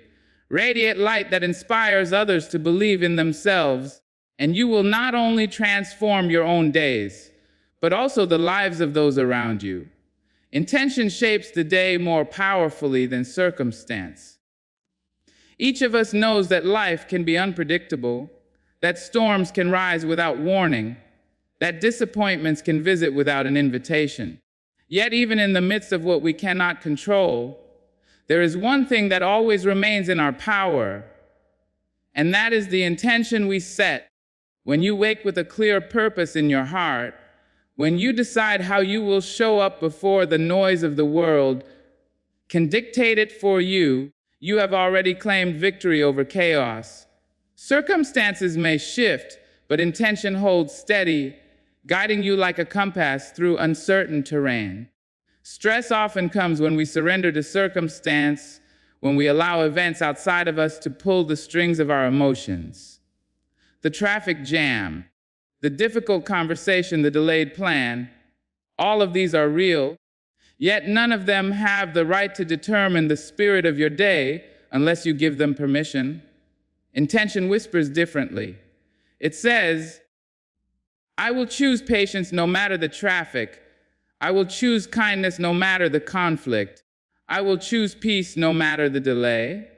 Radiate light that inspires others to believe in themselves, and you will not only transform your own days, but also the lives of those around you. Intention shapes the day more powerfully than circumstance. Each of us knows that life can be unpredictable, that storms can rise without warning, that disappointments can visit without an invitation. Yet even in the midst of what we cannot control, there is one thing that always remains in our power, and that is the intention we set. When you wake with a clear purpose in your heart, when you decide how you will show up before the noise of the world can dictate it for you, you have already claimed victory over chaos. Circumstances may shift, but intention holds steady, guiding you like a compass through uncertain terrain. Stress often comes when we surrender to circumstance, when we allow events outside of us to pull the strings of our emotions. The traffic jam, the difficult conversation, the delayed plan, all of these are real, yet none of them have the right to determine the spirit of your day unless you give them permission. Intention whispers differently. It says, I will choose patience no matter the traffic. I will choose kindness no matter the conflict. I will choose peace no matter the delay.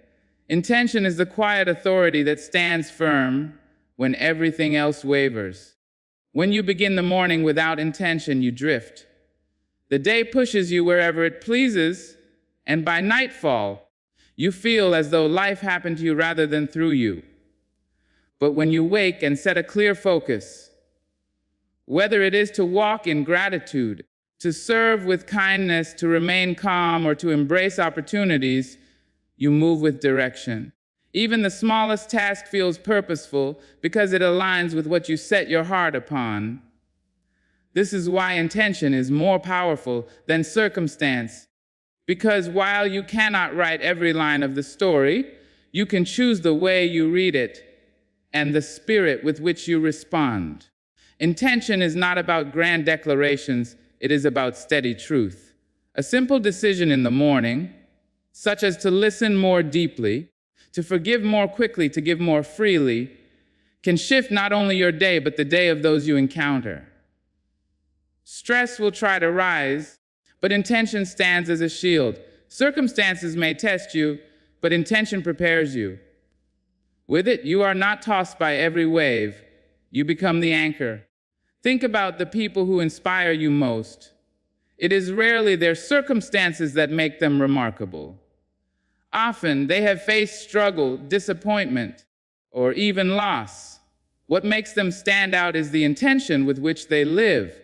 Intention is the quiet authority that stands firm when everything else wavers. When you begin the morning without intention, you drift. The day pushes you wherever it pleases, and by nightfall, you feel as though life happened to you rather than through you. But when you wake and set a clear focus, whether it is to walk in gratitude, to serve with kindness, to remain calm, or to embrace opportunities, you move with direction. Even the smallest task feels purposeful because it aligns with what you set your heart upon. This is why intention is more powerful than circumstance, because while you cannot write every line of the story, you can choose the way you read it and the spirit with which you respond. Intention is not about grand declarations, it is about steady truth. A simple decision in the morning, such as to listen more deeply, to forgive more quickly, to give more freely, can shift not only your day, but the day of those you encounter. Stress will try to rise, but intention stands as a shield. Circumstances may test you, but intention prepares you. With it, you are not tossed by every wave. You become the anchor. Think about the people who inspire you most. It is rarely their circumstances that make them remarkable. Often, they have faced struggle, disappointment, or even loss. What makes them stand out is the intention with which they live.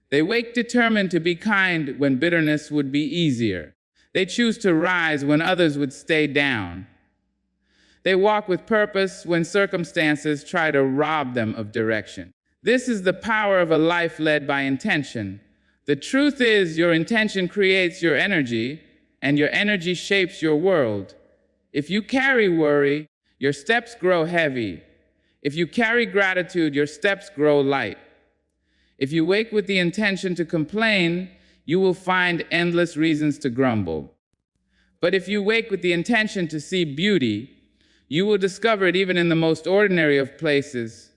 They wake determined to be kind when bitterness would be easier. They choose to rise when others would stay down. They walk with purpose when circumstances try to rob them of direction. This is the power of a life led by intention. The truth is, your intention creates your energy, and your energy shapes your world. If you carry worry, your steps grow heavy. If you carry gratitude, your steps grow light. If you wake with the intention to complain, you will find endless reasons to grumble. But if you wake with the intention to see beauty, you will discover it even in the most ordinary of places.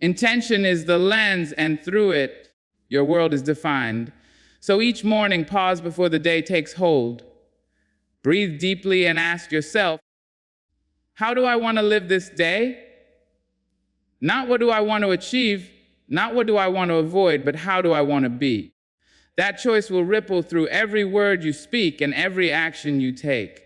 Intention is the lens, and through it, your world is defined. So each morning, pause before the day takes hold. Breathe deeply and ask yourself, how do I want to live this day? Not what do I want to achieve, not what do I want to avoid, but how do I want to be? That choice will ripple through every word you speak and every action you take.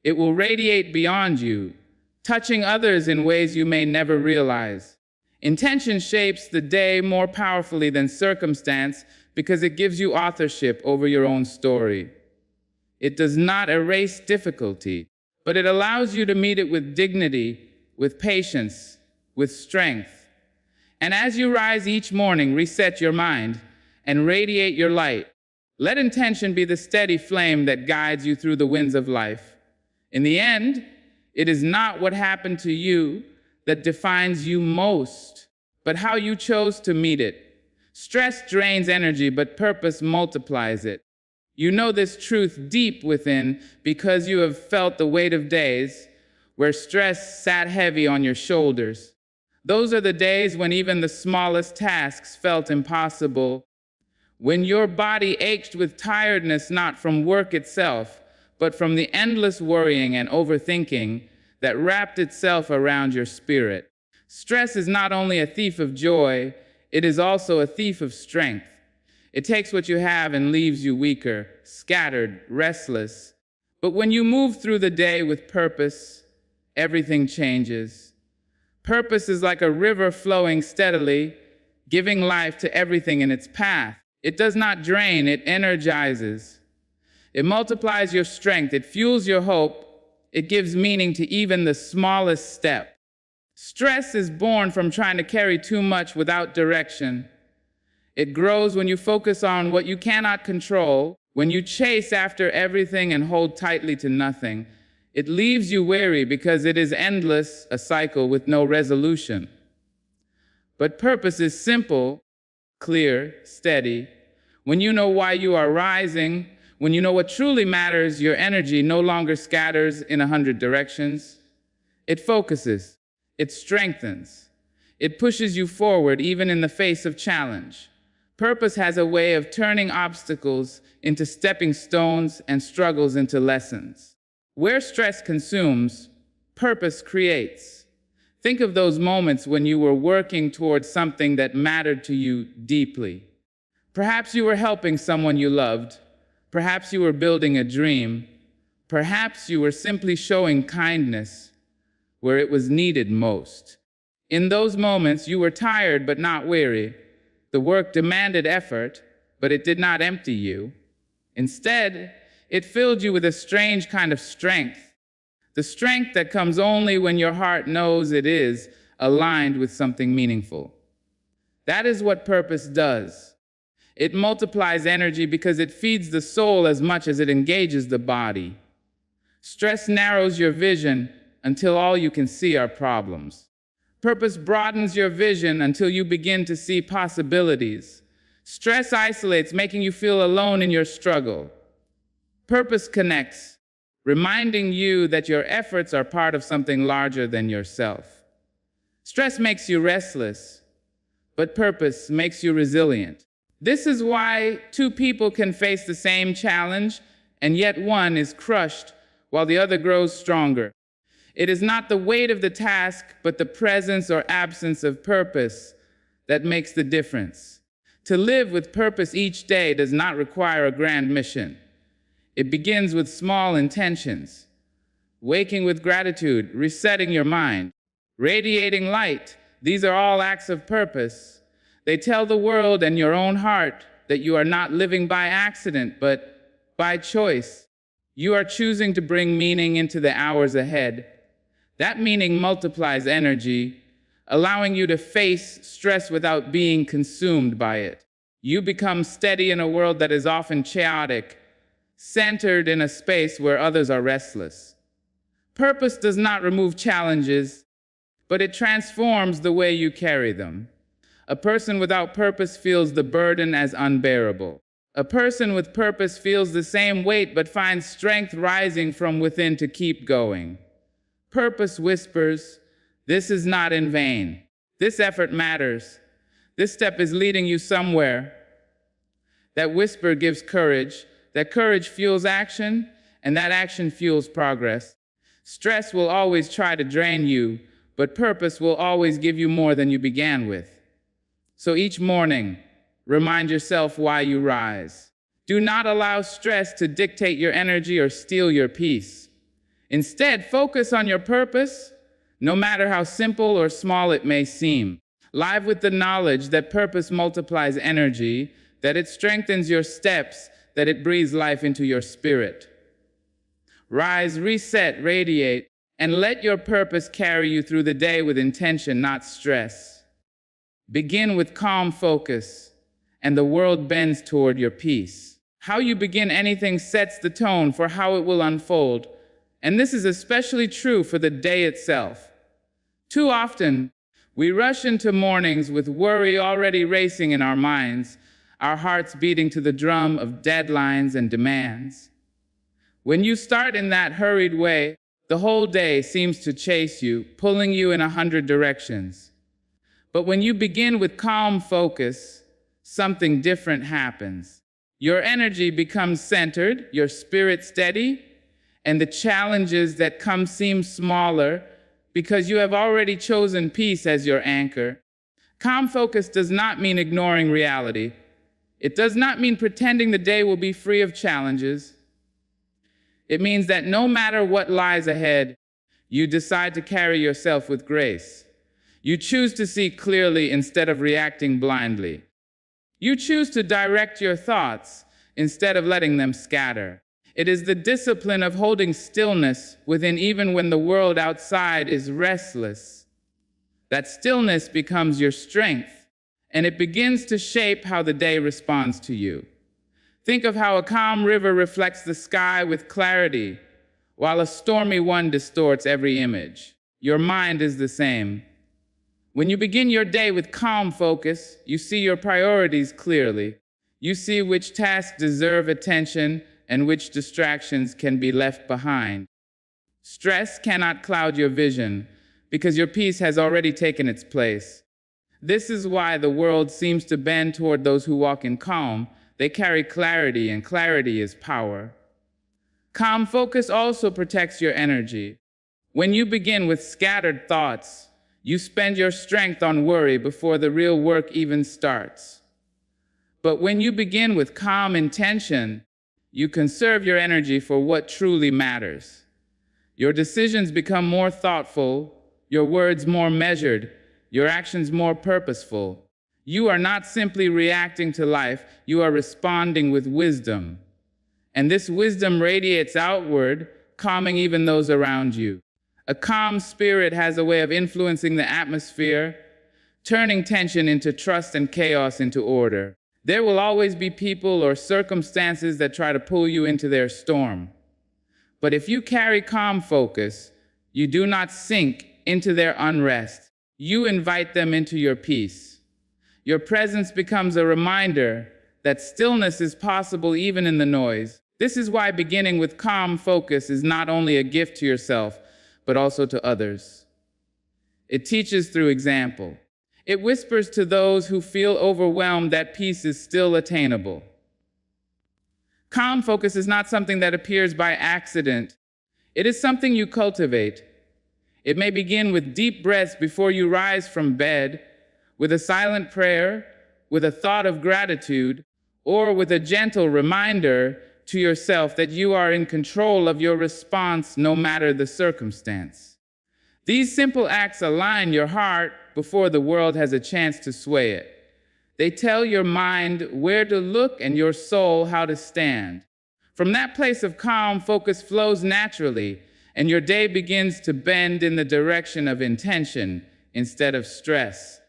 It will radiate beyond you, touching others in ways you may never realize. Intention shapes the day more powerfully than circumstance because it gives you authorship over your own story. It does not erase difficulty, but it allows you to meet it with dignity, with patience, with strength. And as you rise each morning, reset your mind and radiate your light. Let intention be the steady flame that guides you through the winds of life. In the end, it is not what happened to you that defines you most, but how you chose to meet it. Stress drains energy, but purpose multiplies it. You know this truth deep within because you have felt the weight of days where stress sat heavy on your shoulders. Those are the days when even the smallest tasks felt impossible, when your body ached with tiredness not from work itself, but from the endless worrying and overthinking that wrapped itself around your spirit. Stress is not only a thief of joy, it is also a thief of strength. It takes what you have and leaves you weaker, scattered, restless. But when you move through the day with purpose, everything changes. Purpose is like a river flowing steadily, giving life to everything in its path. It does not drain, it energizes. It multiplies your strength, it fuels your hope, it gives meaning to even the smallest step. Stress is born from trying to carry too much without direction. It grows when you focus on what you cannot control, when you chase after everything and hold tightly to nothing. It leaves you weary because it is endless, a cycle with no resolution. But purpose is simple, clear, steady. When you know why you are rising, when you know what truly matters, your energy no longer scatters in 100 directions. It focuses, it strengthens, it pushes you forward even in the face of challenge. Purpose has a way of turning obstacles into stepping stones and struggles into lessons. Where stress consumes, purpose creates. Think of those moments when you were working towards something that mattered to you deeply. Perhaps you were helping someone you loved. Perhaps you were building a dream. Perhaps you were simply showing kindness where it was needed most. In those moments, you were tired but not weary. The work demanded effort, but it did not empty you. Instead, it filled you with a strange kind of strength. The strength that comes only when your heart knows it is aligned with something meaningful. That is what purpose does. It multiplies energy because it feeds the soul as much as it engages the body. Stress narrows your vision until all you can see are problems. Purpose broadens your vision until you begin to see possibilities. Stress isolates, making you feel alone in your struggle. Purpose connects, reminding you that your efforts are part of something larger than yourself. Stress makes you restless, but purpose makes you resilient. This is why two people can face the same challenge, and yet one is crushed while the other grows stronger. It is not the weight of the task, but the presence or absence of purpose that makes the difference. To live with purpose each day does not require a grand mission. It begins with small intentions. Waking with gratitude, resetting your mind, radiating light. These are all acts of purpose. They tell the world and your own heart that you are not living by accident, but by choice. You are choosing to bring meaning into the hours ahead. That meaning multiplies energy, allowing you to face stress without being consumed by it. You become steady in a world that is often chaotic, centered in a space where others are restless. Purpose does not remove challenges, but it transforms the way you carry them. A person without purpose feels the burden as unbearable. A person with purpose feels the same weight but finds strength rising from within to keep going. Purpose whispers, "This is not in vain. This effort matters. This step is leading you somewhere." That whisper gives courage. That courage fuels action, and that action fuels progress. Stress will always try to drain you, but purpose will always give you more than you began with. So each morning, remind yourself why you rise. Do not allow stress to dictate your energy or steal your peace. Instead, focus on your purpose, no matter how simple or small it may seem. Live with the knowledge that purpose multiplies energy, that it strengthens your steps, that it breathes life into your spirit. Rise, reset, radiate, and let your purpose carry you through the day with intention, not stress. Begin with calm focus, and the world bends toward your peace. How you begin anything sets the tone for how it will unfold, and this is especially true for the day itself. Too often, we rush into mornings with worry already racing in our minds, our hearts beating to the drum of deadlines and demands. When you start in that hurried way, the whole day seems to chase you, pulling you in 100 directions. But when you begin with calm focus, something different happens. Your energy becomes centered, your spirit steady, and the challenges that come seem smaller because you have already chosen peace as your anchor. Calm focus does not mean ignoring reality. It does not mean pretending the day will be free of challenges. It means that no matter what lies ahead, you decide to carry yourself with grace. You choose to see clearly instead of reacting blindly. You choose to direct your thoughts instead of letting them scatter. It is the discipline of holding stillness within even when the world outside is restless. That stillness becomes your strength, and it begins to shape how the day responds to you. Think of how a calm river reflects the sky with clarity, while a stormy one distorts every image. Your mind is the same. When you begin your day with calm focus, you see your priorities clearly. You see which tasks deserve attention and which distractions can be left behind. Stress cannot cloud your vision because your peace has already taken its place. This is why the world seems to bend toward those who walk in calm. They carry clarity, and clarity is power. Calm focus also protects your energy. When you begin with scattered thoughts, you spend your strength on worry before the real work even starts. But when you begin with calm intention, you conserve your energy for what truly matters. Your decisions become more thoughtful, your words more measured, your actions more purposeful. You are not simply reacting to life, you are responding with wisdom. And this wisdom radiates outward, calming even those around you. A calm spirit has a way of influencing the atmosphere, turning tension into trust and chaos into order. There will always be people or circumstances that try to pull you into their storm. But if you carry calm focus, you do not sink into their unrest. You invite them into your peace. Your presence becomes a reminder that stillness is possible even in the noise. This is why beginning with calm focus is not only a gift to yourself, but also to others. It teaches through example. It whispers to those who feel overwhelmed that peace is still attainable. Calm focus is not something that appears by accident. It is something you cultivate. It may begin with deep breaths before you rise from bed, with a silent prayer, with a thought of gratitude, or with a gentle reminder to yourself that you are in control of your response no matter the circumstance. These simple acts align your heart before the world has a chance to sway it. They tell your mind where to look and your soul how to stand. From that place of calm, focus flows naturally, and your day begins to bend in the direction of intention instead of stress.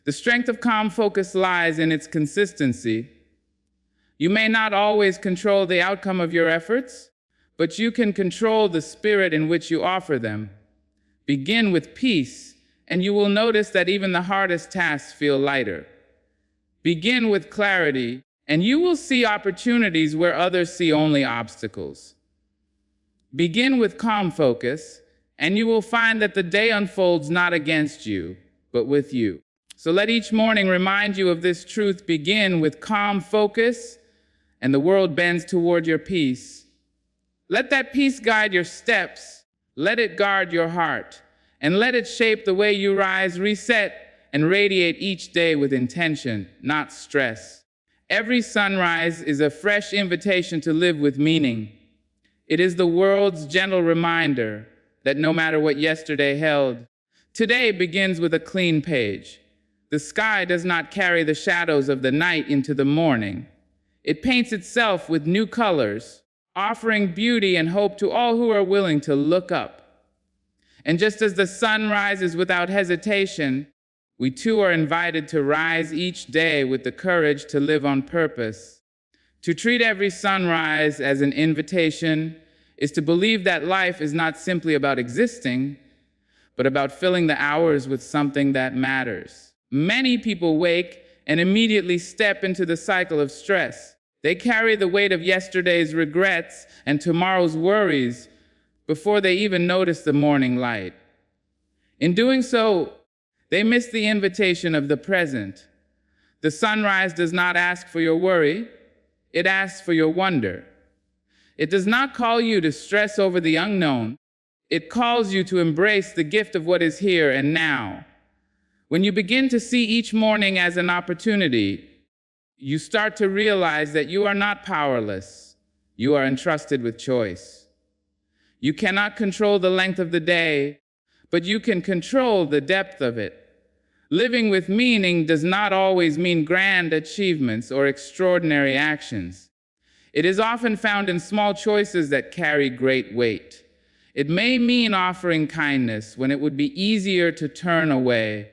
The strength of calm focus lies in its consistency. You may not always control the outcome of your efforts, but you can control the spirit in which you offer them. Begin with peace, and you will notice that even the hardest tasks feel lighter. Begin with clarity, and you will see opportunities where others see only obstacles. Begin with calm focus, and you will find that the day unfolds not against you, but with you. So let each morning remind you of this truth. Begin with calm focus, and the world bends toward your peace. Let that peace guide your steps. Let it guard your heart, and let it shape the way you rise, reset, and radiate each day with intention, not stress. Every sunrise is a fresh invitation to live with meaning. It is the world's gentle reminder that no matter what yesterday held, today begins with a clean page. The sky does not carry the shadows of the night into the morning. It paints itself with new colors, offering beauty and hope to all who are willing to look up. And just as the sun rises without hesitation, we too are invited to rise each day with the courage to live on purpose. To treat every sunrise as an invitation is to believe that life is not simply about existing, but about filling the hours with something that matters. Many people wake and immediately step into the cycle of stress. They carry the weight of yesterday's regrets and tomorrow's worries before they even notice the morning light. In doing so, they miss the invitation of the present. The sunrise does not ask for your worry, it asks for your wonder. It does not call you to stress over the unknown. It calls you to embrace the gift of what is here and now. When you begin to see each morning as an opportunity, you start to realize that you are not powerless. You are entrusted with choice. You cannot control the length of the day, but you can control the depth of it. Living with meaning does not always mean grand achievements or extraordinary actions. It is often found in small choices that carry great weight. It may mean offering kindness when it would be easier to turn away.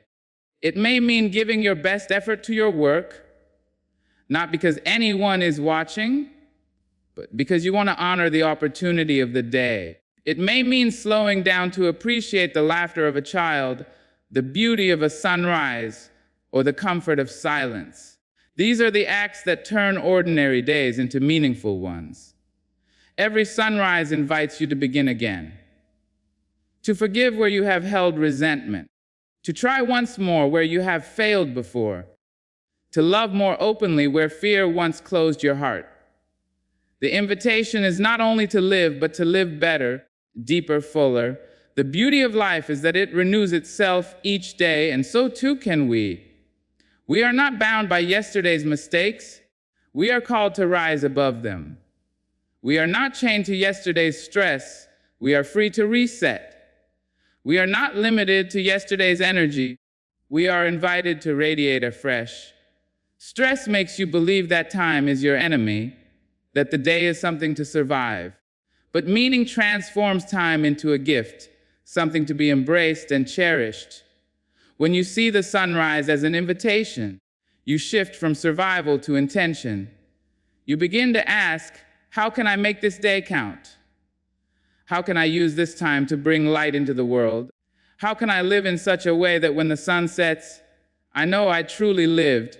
It may mean giving your best effort to your work, not because anyone is watching, but because you want to honor the opportunity of the day. It may mean slowing down to appreciate the laughter of a child, the beauty of a sunrise, or the comfort of silence. These are the acts that turn ordinary days into meaningful ones. Every sunrise invites you to begin again, to forgive where you have held resentment, to try once more where you have failed before, to love more openly where fear once closed your heart. The invitation is not only to live, but to live better, deeper, fuller. The beauty of life is that it renews itself each day, and so too can we. We are not bound by yesterday's mistakes. We are called to rise above them. We are not chained to yesterday's stress. We are free to reset. We are not limited to yesterday's energy. We are invited to radiate afresh. Stress makes you believe that time is your enemy, that the day is something to survive. But meaning transforms time into a gift, something to be embraced and cherished. When you see the sunrise as an invitation, you shift from survival to intention. You begin to ask, how can I make this day count? How can I use this time to bring light into the world? How can I live in such a way that when the sun sets, I know I truly lived?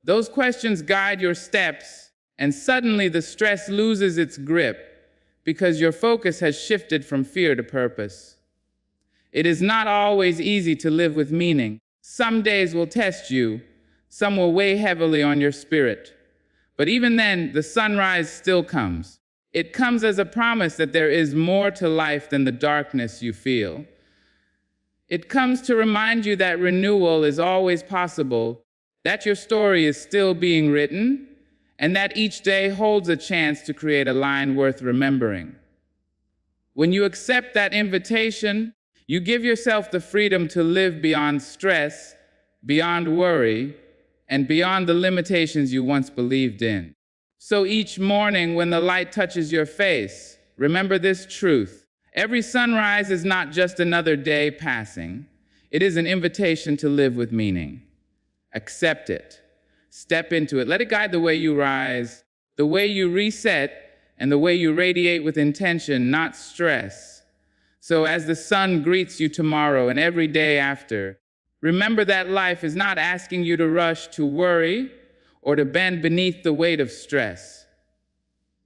Those questions guide your steps, and suddenly the stress loses its grip because your focus has shifted from fear to purpose. It is not always easy to live with meaning. Some days will test you, some will weigh heavily on your spirit. But even then, the sunrise still comes. It comes as a promise that there is more to life than the darkness you feel. It comes to remind you that renewal is always possible, that your story is still being written, and that each day holds a chance to create a line worth remembering. When you accept that invitation, you give yourself the freedom to live beyond stress, beyond worry, and beyond the limitations you once believed in. So each morning when the light touches your face, remember this truth. Every sunrise is not just another day passing. It is an invitation to live with meaning. Accept it. Step into it. Let it guide the way you rise. the way you reset and the way you radiate with intention, not stress. So as the sun greets you tomorrow and every day after, remember that life is not asking you to rush to worry or to bend beneath the weight of stress.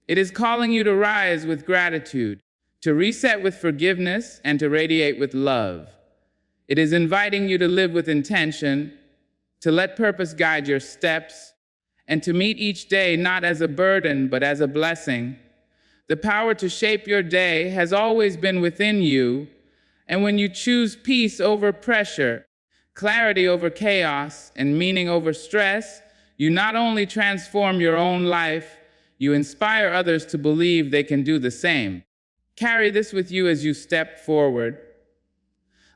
It is calling you to rise with gratitude, to reset with forgiveness, and to radiate with love. It is inviting you to live with intention, to let purpose guide your steps, and to meet each day not as a burden, but as a blessing. The power to shape your day has always been within you, and when you choose peace over pressure, clarity over chaos, and meaning over stress, you not only transform your own life, you inspire others to believe they can do the same. Carry this with you as you step forward.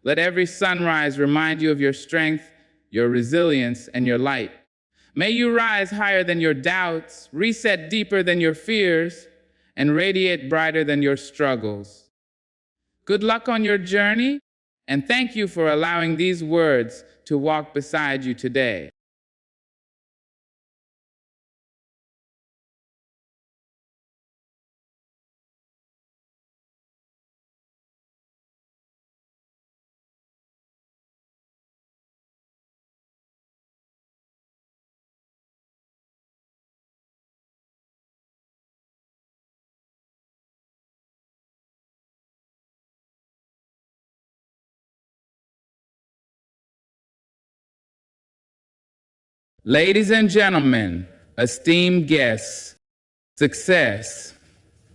Let every sunrise remind you of your strength, your resilience, and your light. May you rise higher than your doubts, reset deeper than your fears, and radiate brighter than your struggles. Good luck on your journey, and thank you for allowing these words to walk beside you today. Ladies and gentlemen, esteemed guests, success.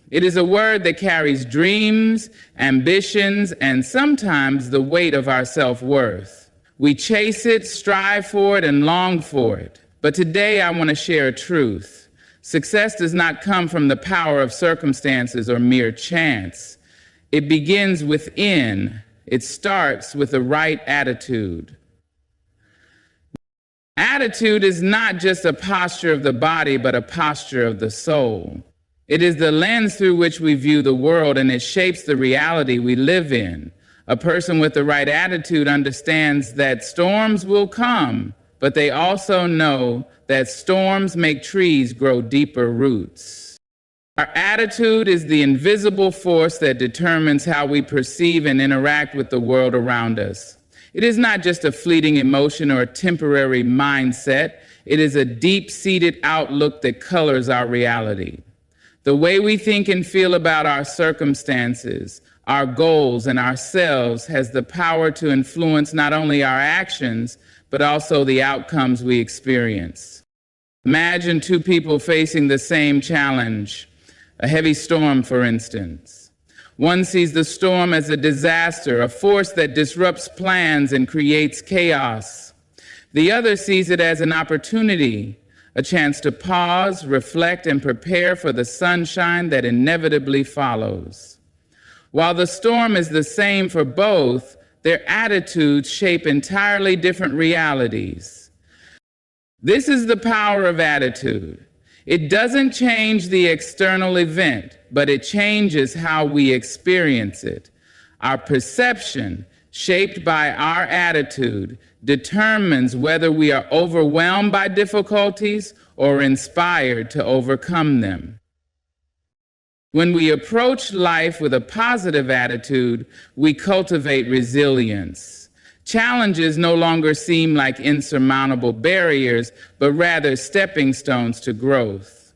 It is a word that carries dreams, ambitions, and sometimes the weight of our self-worth. We chase it, strive for it, and long for it. But today I want to share a truth. Success does not come from the power of circumstances or mere chance. It begins within. It starts with the right attitude. Attitude is not just a posture of the body, but a posture of the soul. It is the lens through which we view the world, and it shapes the reality we live in. A person with the right attitude understands that storms will come, but they also know that storms make trees grow deeper roots. Our attitude is the invisible force that determines how we perceive and interact with the world around us. It is not just a fleeting emotion or a temporary mindset. It is a deep-seated outlook that colors our reality. The way we think and feel about our circumstances, our goals, and ourselves has the power to influence not only our actions, but also the outcomes we experience. Imagine two people facing the same challenge, a heavy storm, for instance. One sees the storm as a disaster, a force that disrupts plans and creates chaos. The other sees it as an opportunity, a chance to pause, reflect, and prepare for the sunshine that inevitably follows. While the storm is the same for both, their attitudes shape entirely different realities. This is the power of attitude. It doesn't change the external event, but it changes how we experience it. Our perception, shaped by our attitude, determines whether we are overwhelmed by difficulties or inspired to overcome them. When we approach life with a positive attitude, we cultivate resilience. Challenges no longer seem like insurmountable barriers, but rather stepping stones to growth.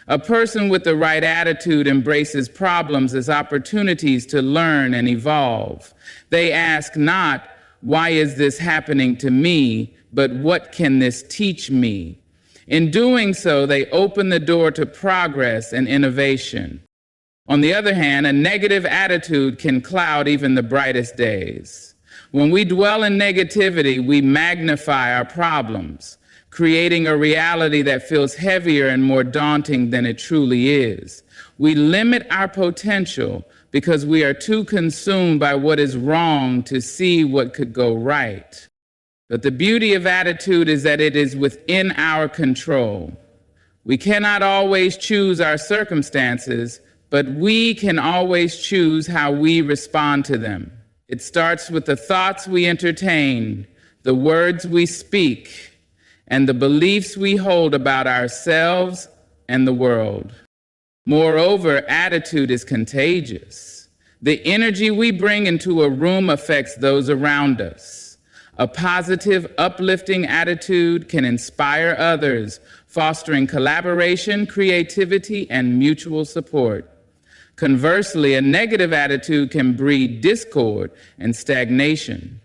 A person with the right attitude embraces problems as opportunities to learn and evolve. They ask not, "Why is this happening to me?" but "What can this teach me?" In doing so, they open the door to progress and innovation. On the other hand, a negative attitude can cloud even the brightest days. When we dwell in negativity, we magnify our problems, creating a reality that feels heavier and more daunting than it truly is. We limit our potential because we are too consumed by what is wrong to see what could go right. But the beauty of attitude is that it is within our control. We cannot always choose our circumstances, but we can always choose how we respond to them. It starts with the thoughts we entertain, the words we speak, and the beliefs we hold about ourselves, and the world. Moreover, attitude is contagious. The energy we bring into a room affects those around us. A positive, uplifting attitude can inspire others, fostering collaboration, creativity, and mutual support. Conversely, a negative attitude can breed discord and stagnation.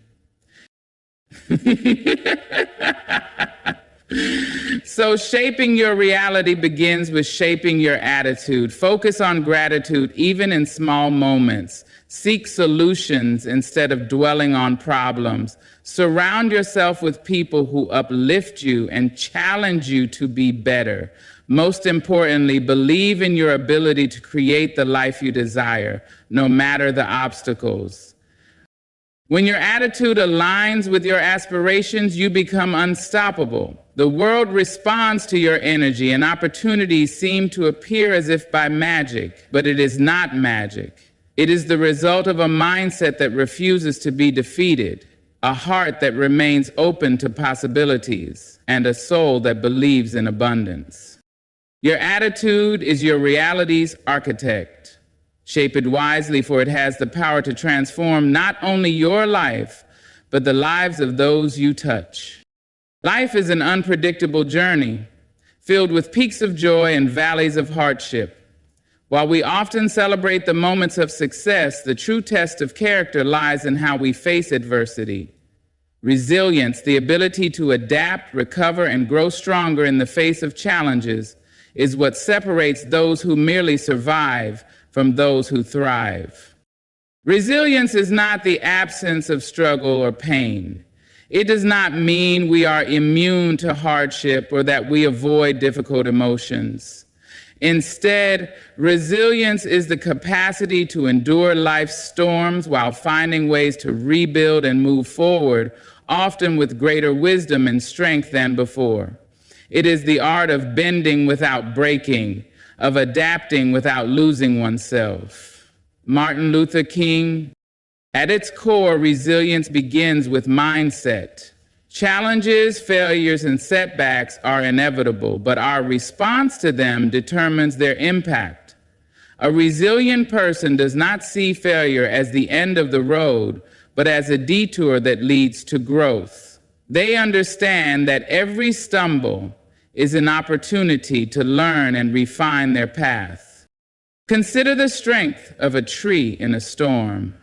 So shaping your reality begins with shaping your attitude. Focus on gratitude even in small moments. Seek solutions instead of dwelling on problems. Surround yourself with people who uplift you and challenge you to be better. Most importantly, believe in your ability to create the life you desire, no matter the obstacles. When your attitude aligns with your aspirations, you become unstoppable. The world responds to your energy, and opportunities seem to appear as if by magic, but it is not magic. It is the result of a mindset that refuses to be defeated, a heart that remains open to possibilities, and a soul that believes in abundance. Your attitude is your reality's architect. Shape it wisely, for it has the power to transform not only your life, but the lives of those you touch. Life is an unpredictable journey, filled with peaks of joy and valleys of hardship. While we often celebrate the moments of success, the true test of character lies in how we face adversity. Resilience, the ability to adapt, recover, and grow stronger in the face of challenges, is what separates those who merely survive from those who thrive. Resilience is not the absence of struggle or pain. It does not mean we are immune to hardship or that we avoid difficult emotions. Instead, resilience is the capacity to endure life's storms while finding ways to rebuild and move forward, often with greater wisdom and strength than before. It is the art of bending without breaking, of adapting without losing oneself. Martin Luther King. At its core, resilience begins with mindset. Challenges, failures, and setbacks are inevitable, but our response to them determines their impact. A resilient person does not see failure as the end of the road, but as a detour that leads to growth. They understand that every stumble is an opportunity to learn and refine their path. Consider the strength of a tree in a storm.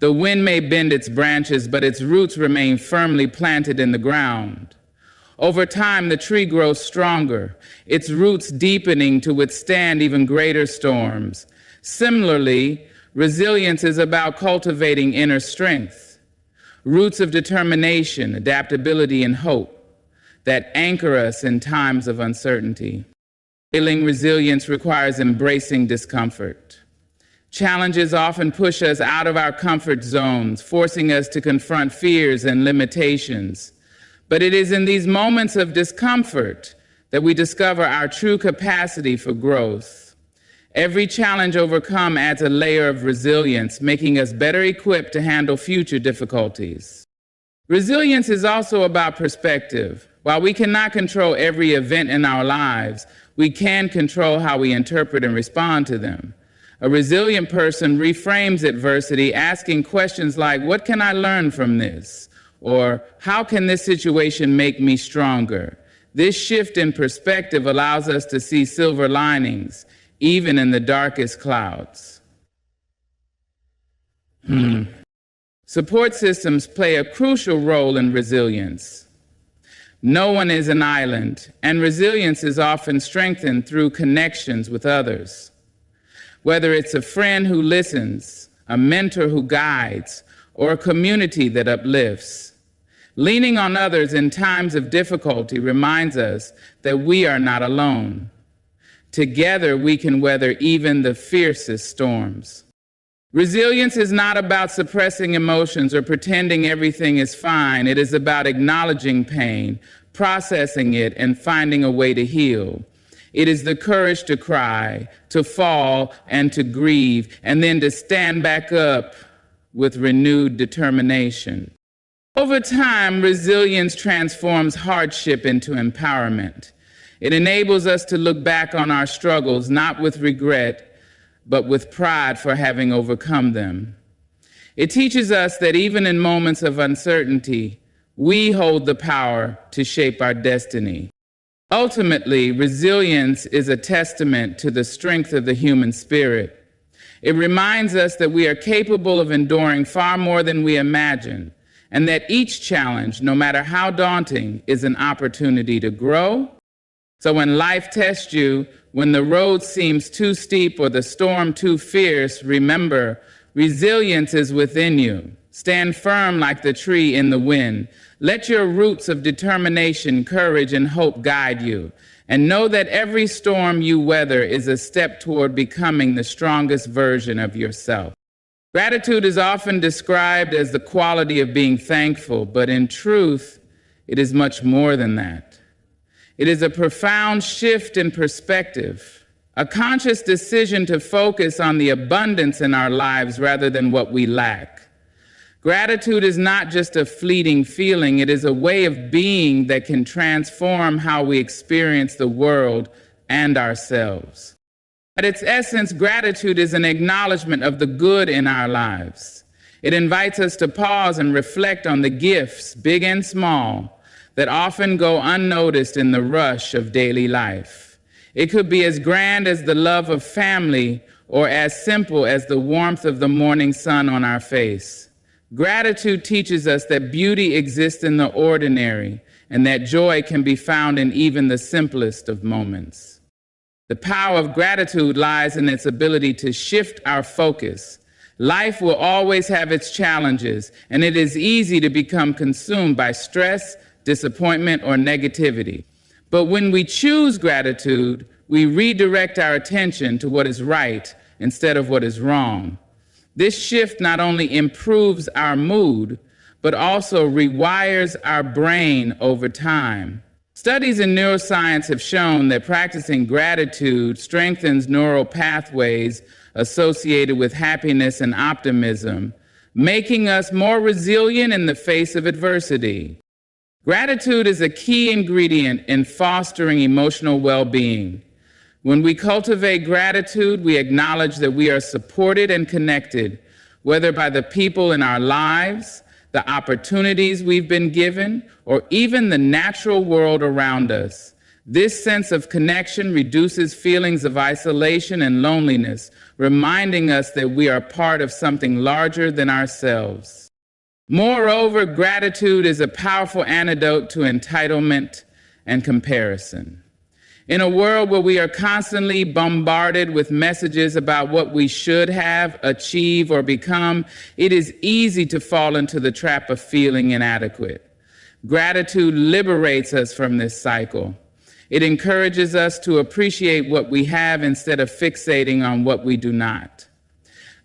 The wind may bend its branches, but its roots remain firmly planted in the ground. Over time, the tree grows stronger, its roots deepening to withstand even greater storms. Similarly, resilience is about cultivating inner strength, roots of determination, adaptability, and hope that anchor us in times of uncertainty. Feeling resilience requires embracing discomfort. Challenges often push us out of our comfort zones, forcing us to confront fears and limitations. But it is in these moments of discomfort that we discover our true capacity for growth. Every challenge overcome adds a layer of resilience, making us better equipped to handle future difficulties. Resilience is also about perspective. While we cannot control every event in our lives, we can control how we interpret and respond to them. A resilient person reframes adversity, asking questions like, what can I learn from this? Or how can this situation make me stronger? This shift in perspective allows us to see silver linings, even in the darkest clouds. Support systems play a crucial role in resilience. No one is an island, and resilience is often strengthened through connections with others. Whether it's a friend who listens, a mentor who guides, or a community that uplifts. Leaning on others in times of difficulty reminds us that we are not alone. Together, we can weather even the fiercest storms. Resilience is not about suppressing emotions or pretending everything is fine. It is about acknowledging pain, processing it, and finding a way to heal. It is the courage to cry, to fall, and to grieve, and then to stand back up with renewed determination. Over time, resilience transforms hardship into empowerment. It enables us to look back on our struggles, not with regret, but with pride for having overcome them. It teaches us that even in moments of uncertainty, we hold the power to shape our destiny. Ultimately, resilience is a testament to the strength of the human spirit. It reminds us that we are capable of enduring far more than we imagine, and that each challenge, no matter how daunting, is an opportunity to grow. So when life tests you, when the road seems too steep or the storm too fierce, remember, resilience is within you. Stand firm like the tree in the wind. Let your roots of determination, courage, and hope guide you. And know that every storm you weather is a step toward becoming the strongest version of yourself. Gratitude is often described as the quality of being thankful, but in truth, it is much more than that. It is a profound shift in perspective, a conscious decision to focus on the abundance in our lives rather than what we lack. Gratitude is not just a fleeting feeling, it is a way of being that can transform how we experience the world and ourselves. At its essence, gratitude is an acknowledgement of the good in our lives. It invites us to pause and reflect on the gifts, big and small, that often go unnoticed in the rush of daily life. It could be as grand as the love of family or as simple as the warmth of the morning sun on our face. Gratitude teaches us that beauty exists in the ordinary and that joy can be found in even the simplest of moments. The power of gratitude lies in its ability to shift our focus. Life will always have its challenges, and it is easy to become consumed by stress, disappointment, or negativity. But when we choose gratitude, we redirect our attention to what is right instead of what is wrong. This shift not only improves our mood, but also rewires our brain over time. Studies in neuroscience have shown that practicing gratitude strengthens neural pathways associated with happiness and optimism, making us more resilient in the face of adversity. Gratitude is a key ingredient in fostering emotional well-being. When we cultivate gratitude, we acknowledge that we are supported and connected, whether by the people in our lives, the opportunities we've been given, or even the natural world around us. This sense of connection reduces feelings of isolation and loneliness, reminding us that we are part of something larger than ourselves. Moreover, gratitude is a powerful antidote to entitlement and comparison. In a world where we are constantly bombarded with messages about what we should have, achieve, or become, it is easy to fall into the trap of feeling inadequate. Gratitude liberates us from this cycle. It encourages us to appreciate what we have instead of fixating on what we do not.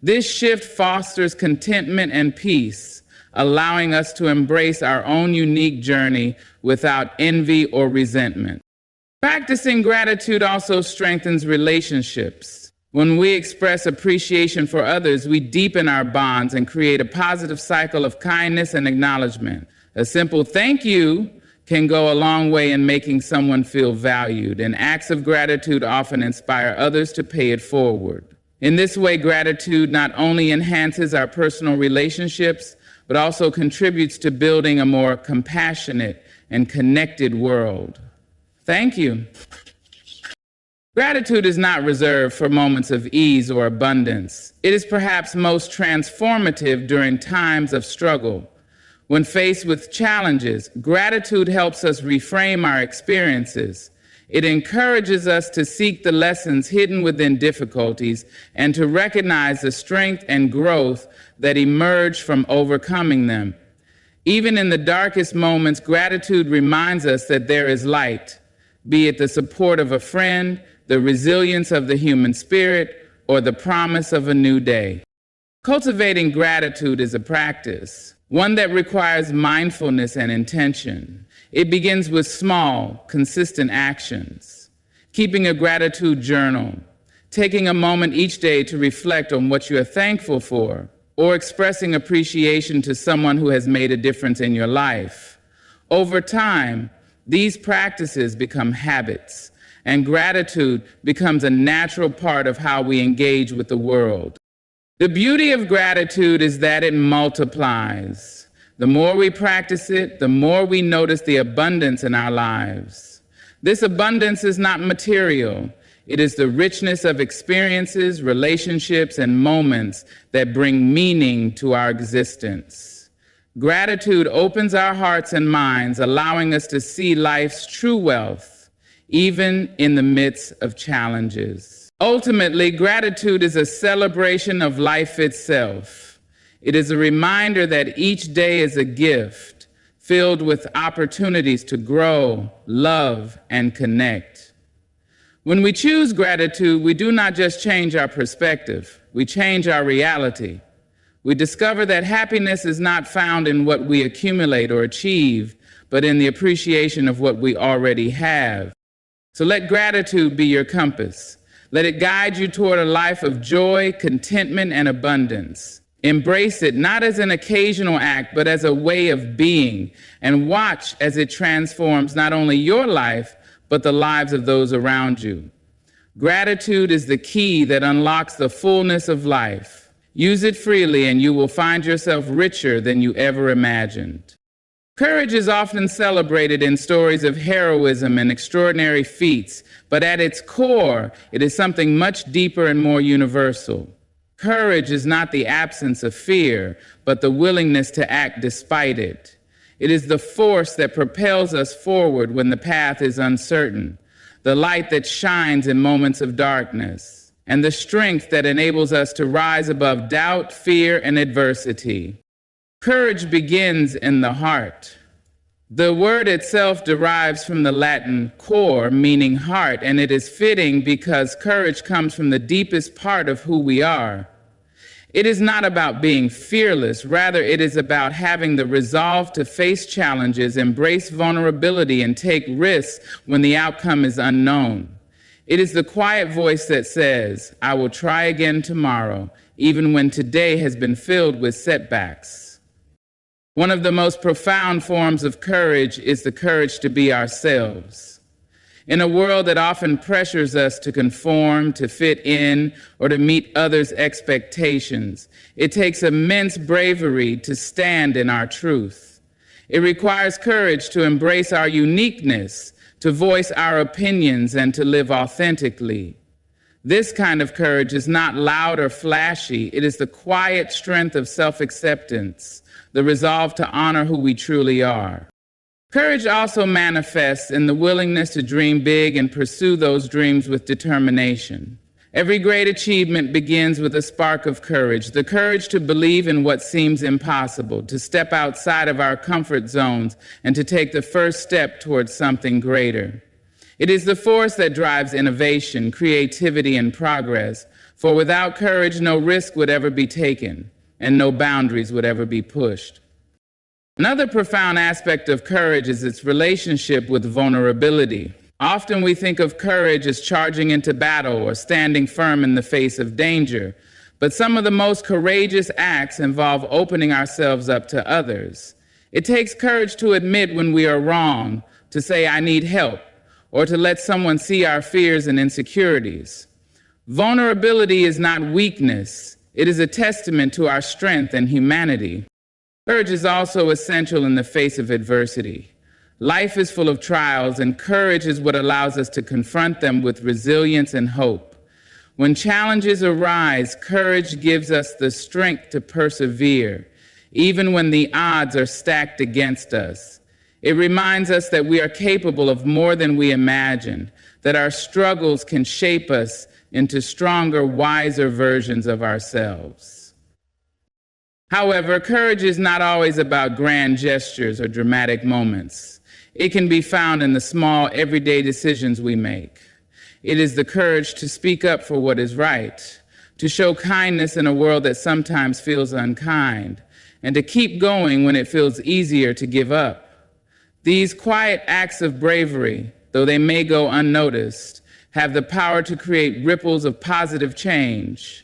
This shift fosters contentment and peace, allowing us to embrace our own unique journey without envy or resentment. Practicing gratitude also strengthens relationships. When we express appreciation for others, we deepen our bonds and create a positive cycle of kindness and acknowledgement. A simple thank you can go a long way in making someone feel valued, and acts of gratitude often inspire others to pay it forward. In this way, gratitude not only enhances our personal relationships, but also contributes to building a more compassionate and connected world. Thank you. Gratitude is not reserved for moments of ease or abundance. It is perhaps most transformative during times of struggle. When faced with challenges, gratitude helps us reframe our experiences. It encourages us to seek the lessons hidden within difficulties and to recognize the strength and growth that emerge from overcoming them. Even in the darkest moments, gratitude reminds us that there is light, be it the support of a friend, the resilience of the human spirit, or the promise of a new day. Cultivating gratitude is a practice, one that requires mindfulness and intention. It begins with small, consistent actions. Keeping a gratitude journal, taking a moment each day to reflect on what you are thankful for, or expressing appreciation to someone who has made a difference in your life. Over time, These practices become habits, and gratitude becomes a natural part of how we engage with the world. The beauty of gratitude is that it multiplies. The more we practice it, the more we notice the abundance in our lives. This abundance is not material. It is the richness of experiences, relationships, and moments that bring meaning to our existence. Gratitude opens our hearts and minds, allowing us to see life's true wealth, even in the midst of challenges. Ultimately, gratitude is a celebration of life itself. It is a reminder that each day is a gift filled with opportunities to grow, love, and connect. When we choose gratitude, we do not just change our perspective, we change our reality. We discover that happiness is not found in what we accumulate or achieve, but in the appreciation of what we already have. So let gratitude be your compass. Let it guide you toward a life of joy, contentment, and abundance. Embrace it not as an occasional act, but as a way of being, and watch as it transforms not only your life, but the lives of those around you. Gratitude is the key that unlocks the fullness of life. Use it freely and you will find yourself richer than you ever imagined. Courage is often celebrated in stories of heroism and extraordinary feats, but at its core, it is something much deeper and more universal. Courage is not the absence of fear, but the willingness to act despite it. It is the force that propels us forward when the path is uncertain, the light that shines in moments of darkness, and the strength that enables us to rise above doubt, fear, and adversity. Courage begins in the heart. The word itself derives from the Latin cor, meaning heart, and it is fitting because courage comes from the deepest part of who we are. It is not about being fearless, rather it is about having the resolve to face challenges, embrace vulnerability, and take risks when the outcome is unknown. It is the quiet voice that says, I will try again tomorrow, even when today has been filled with setbacks. One of the most profound forms of courage is the courage to be ourselves. In a world that often pressures us to conform, to fit in, or to meet others' expectations, it takes immense bravery to stand in our truth. It requires courage to embrace our uniqueness, to voice our opinions, and to live authentically. This kind of courage is not loud or flashy. It is the quiet strength of self-acceptance, the resolve to honor who we truly are. Courage also manifests in the willingness to dream big and pursue those dreams with determination. Every great achievement begins with a spark of courage, the courage to believe in what seems impossible, to step outside of our comfort zones, and to take the first step towards something greater. It is the force that drives innovation, creativity, and progress, for without courage, no risk would ever be taken, and no boundaries would ever be pushed. Another profound aspect of courage is its relationship with vulnerability. Often we think of courage as charging into battle or standing firm in the face of danger, but some of the most courageous acts involve opening ourselves up to others. It takes courage to admit when we are wrong, to say, I need help, or to let someone see our fears and insecurities. Vulnerability is not weakness. It is a testament to our strength and humanity. Courage is also essential in the face of adversity. Life is full of trials, and courage is what allows us to confront them with resilience and hope. When challenges arise, courage gives us the strength to persevere, even when the odds are stacked against us. It reminds us that we are capable of more than we imagine, that our struggles can shape us into stronger, wiser versions of ourselves. However, courage is not always about grand gestures or dramatic moments. It can be found in the small, everyday decisions we make. It is the courage to speak up for what is right, to show kindness in a world that sometimes feels unkind, and to keep going when it feels easier to give up. These quiet acts of bravery, though they may go unnoticed, have the power to create ripples of positive change.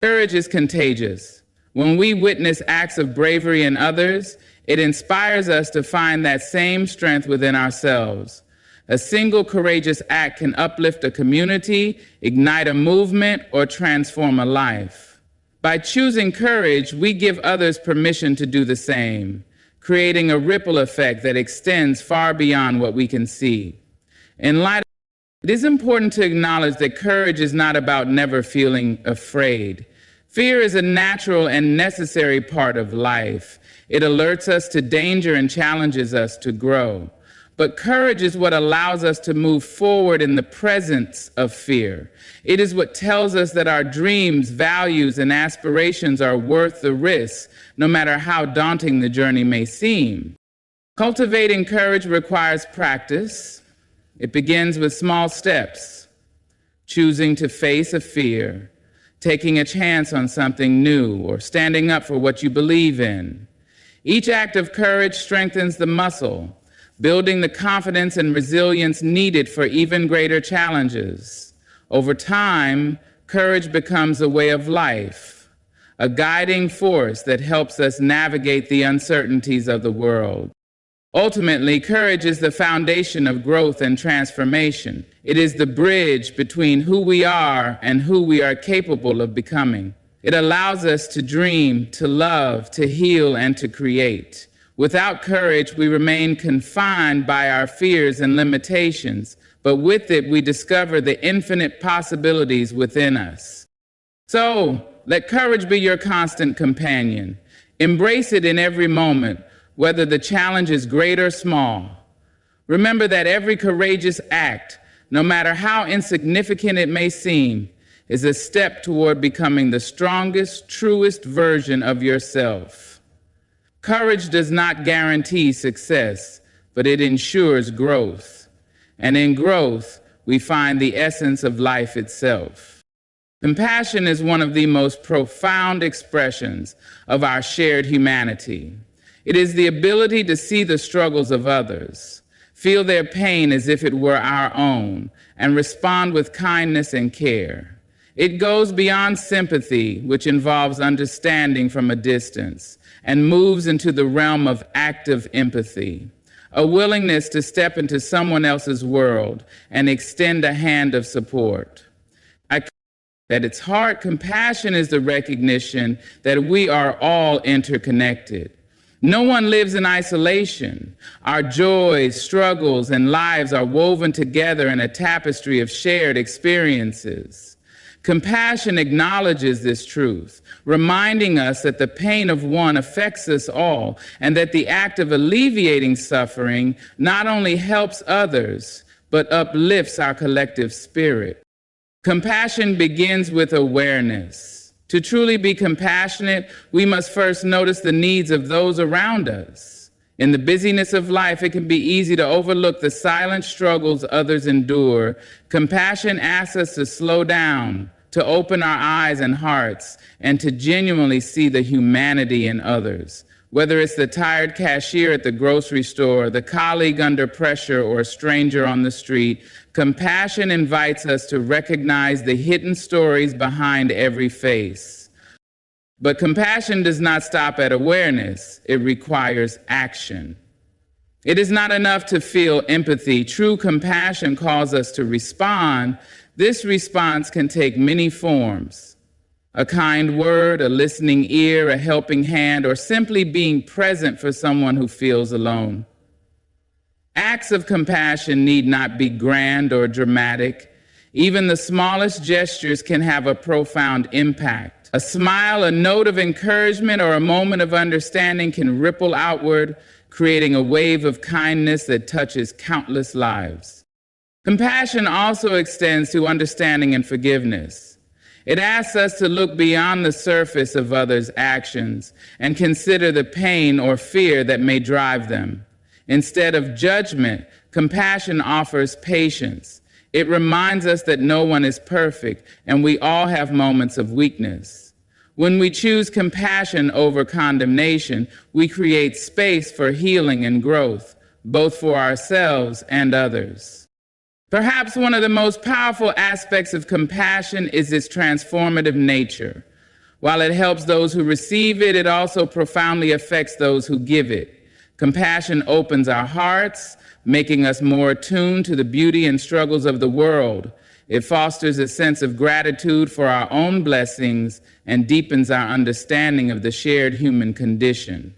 Courage is contagious. When we witness acts of bravery in others, It inspires us to find that same strength within ourselves. A single courageous act can uplift a community, ignite a movement, or transform a life. By choosing courage, we give others permission to do the same, creating a ripple effect that extends far beyond what we can see. In light of it is important to acknowledge that courage is not about never feeling afraid. Fear is a natural and necessary part of life. It alerts us to danger and challenges us to grow. But courage is what allows us to move forward in the presence of fear. It is what tells us that our dreams, values, and aspirations are worth the risk, no matter how daunting the journey may seem. Cultivating courage requires practice. It begins with small steps, choosing to face a fear, taking a chance on something new, or standing up for what you believe in. Each act of courage strengthens the muscle, building the confidence and resilience needed for even greater challenges. Over time, courage becomes a way of life, a guiding force that helps us navigate the uncertainties of the world. Ultimately, courage is the foundation of growth and transformation. It is the bridge between who we are and who we are capable of becoming. It allows us to dream, to love, to heal, and to create. Without courage, we remain confined by our fears and limitations, but with it, we discover the infinite possibilities within us. So, let courage be your constant companion. Embrace it in every moment, whether the challenge is great or small. Remember that every courageous act, no matter how insignificant it may seem, is a step toward becoming the strongest, truest version of yourself. Courage does not guarantee success, but it ensures growth. And in growth, we find the essence of life itself. Compassion is one of the most profound expressions of our shared humanity. It is the ability to see the struggles of others, feel their pain as if it were our own, and respond with kindness and care. It goes beyond sympathy, which involves understanding from a distance, and moves into the realm of active empathy, a willingness to step into someone else's world and extend a hand of support. At its heart, compassion is the recognition that we are all interconnected. No one lives in isolation. Our joys, struggles, and lives are woven together in a tapestry of shared experiences. Compassion acknowledges this truth, reminding us that the pain of one affects us all, and that the act of alleviating suffering not only helps others, but uplifts our collective spirit. Compassion begins with awareness. To truly be compassionate, we must first notice the needs of those around us. In the busyness of life, it can be easy to overlook the silent struggles others endure. Compassion asks us to slow down, to open our eyes and hearts, and to genuinely see the humanity in others. Whether it's the tired cashier at the grocery store, the colleague under pressure, or a stranger on the street, compassion invites us to recognize the hidden stories behind every face. But compassion does not stop at awareness. It requires action. It is not enough to feel empathy. True compassion calls us to respond. This response can take many forms. A kind word, a listening ear, a helping hand, or simply being present for someone who feels alone. Acts of compassion need not be grand or dramatic. Even the smallest gestures can have a profound impact. A smile, a note of encouragement, or a moment of understanding can ripple outward, creating a wave of kindness that touches countless lives. Compassion also extends to understanding and forgiveness. It asks us to look beyond the surface of others' actions and consider the pain or fear that may drive them. Instead of judgment, compassion offers patience. It reminds us that no one is perfect and we all have moments of weakness. When we choose compassion over condemnation, we create space for healing and growth, both for ourselves and others. Perhaps one of the most powerful aspects of compassion is its transformative nature. While it helps those who receive it, it also profoundly affects those who give it. Compassion opens our hearts, making us more attuned to the beauty and struggles of the world. It fosters a sense of gratitude for our own blessings and deepens our understanding of the shared human condition.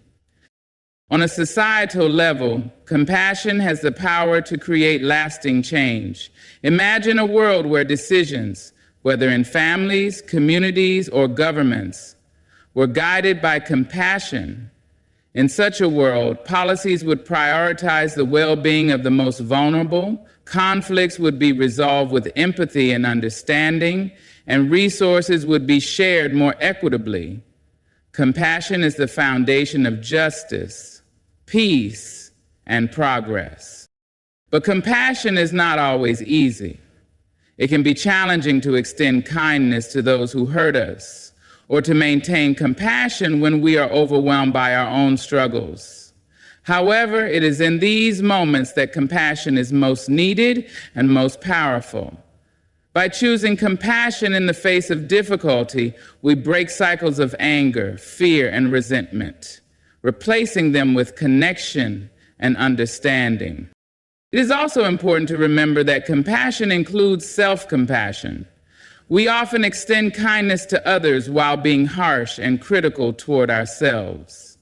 On a societal level, compassion has the power to create lasting change. Imagine a world where decisions, whether in families, communities, or governments, were guided by compassion. In such a world, policies would prioritize the well-being of the most vulnerable, conflicts would be resolved with empathy and understanding, and resources would be shared more equitably. Compassion is the foundation of justice, peace, and progress. But compassion is not always easy. It can be challenging to extend kindness to those who hurt us, or to maintain compassion when we are overwhelmed by our own struggles. However, it is in these moments that compassion is most needed and most powerful. By choosing compassion in the face of difficulty, we break cycles of anger, fear, and resentment, replacing them with connection and understanding. It is also important to remember that compassion includes self-compassion. We often extend kindness to others while being harsh and critical toward ourselves.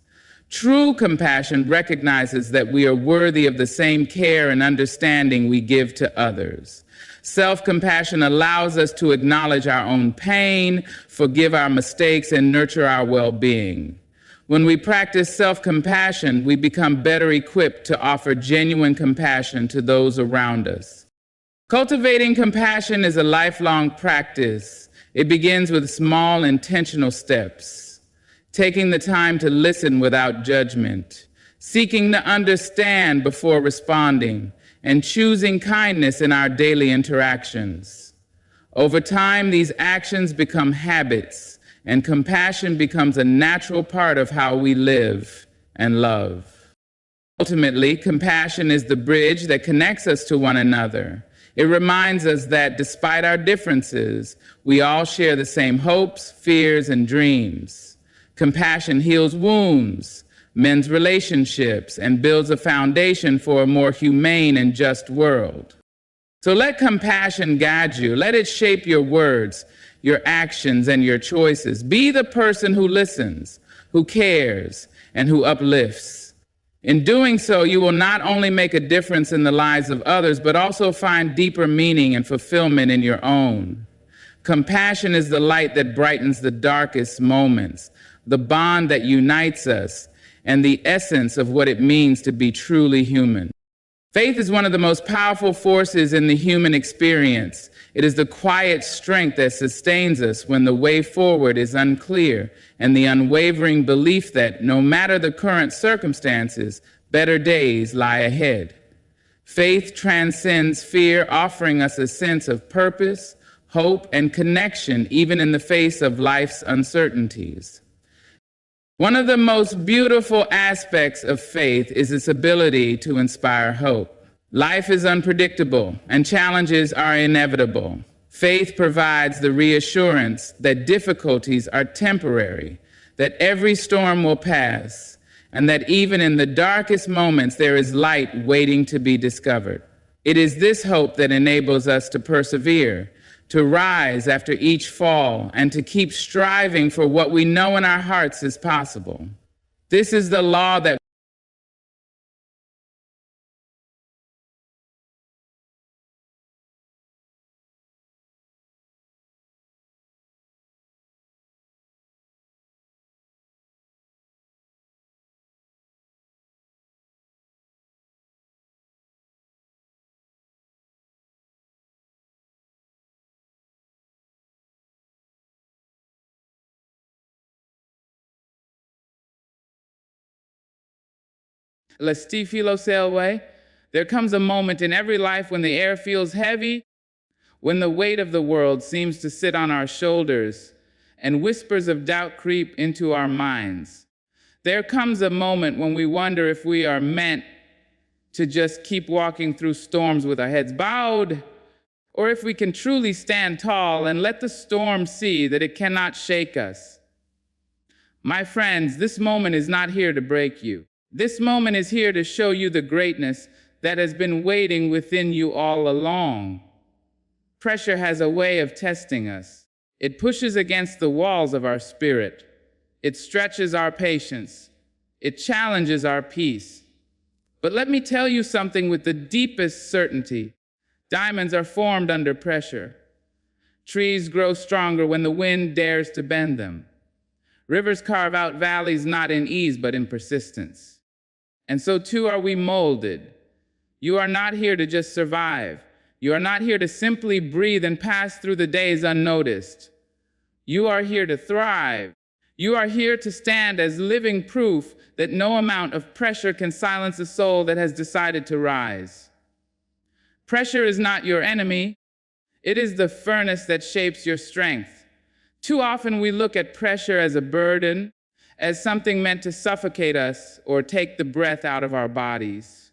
True compassion recognizes that we are worthy of the same care and understanding we give to others. Self-compassion allows us to acknowledge our own pain, forgive our mistakes, and nurture our well-being. When we practice self-compassion, we become better equipped to offer genuine compassion to those around us. Cultivating compassion is a lifelong practice. It begins with small, intentional steps, taking the time to listen without judgment, seeking to understand before responding, and choosing kindness in our daily interactions. Over time, these actions become habits, and compassion becomes a natural part of how we live and love. Ultimately, compassion is the bridge that connects us to one another. It reminds us that despite our differences, we all share the same hopes, fears, and dreams. Compassion heals wounds, mends relationships, and builds a foundation for a more humane and just world. So let compassion guide you. Let it shape your words, your actions, and your choices. Be the person who listens, who cares, and who uplifts. In doing so, you will not only make a difference in the lives of others, but also find deeper meaning and fulfillment in your own. Compassion is the light that brightens the darkest moments, the bond that unites us, and the essence of what it means to be truly human. Faith is one of the most powerful forces in the human experience. It is the quiet strength that sustains us when the way forward is unclear, and the unwavering belief that no matter the current circumstances, better days lie ahead. Faith transcends fear, offering us a sense of purpose, hope, and connection, even in the face of life's uncertainties. One of the most beautiful aspects of faith is its ability to inspire hope. Life is unpredictable and challenges are inevitable. Faith provides the reassurance that difficulties are temporary, that every storm will pass, and that even in the darkest moments there is light waiting to be discovered. It is this hope that enables us to persevere, to rise after each fall, and to keep striving for what we know in our hearts is possible. This is the law that Lestifilo Selway, there comes a moment in every life when the air feels heavy, when the weight of the world seems to sit on our shoulders and whispers of doubt creep into our minds. There comes a moment when we wonder if we are meant to just keep walking through storms with our heads bowed, or if we can truly stand tall and let the storm see that it cannot shake us. My friends, this moment is not here to break you. This moment is here to show you the greatness that has been waiting within you all along. Pressure has a way of testing us. It pushes against the walls of our spirit. It stretches our patience. It challenges our peace. But let me tell you something with the deepest certainty. Diamonds are formed under pressure. Trees grow stronger when the wind dares to bend them. Rivers carve out valleys not in ease but in persistence. And so too are we molded. You are not here to just survive. You are not here to simply breathe and pass through the days unnoticed. You are here to thrive. You are here to stand as living proof that no amount of pressure can silence a soul that has decided to rise. Pressure is not your enemy. It is the furnace that shapes your strength. Too often we look at pressure as a burden, as something meant to suffocate us or take the breath out of our bodies.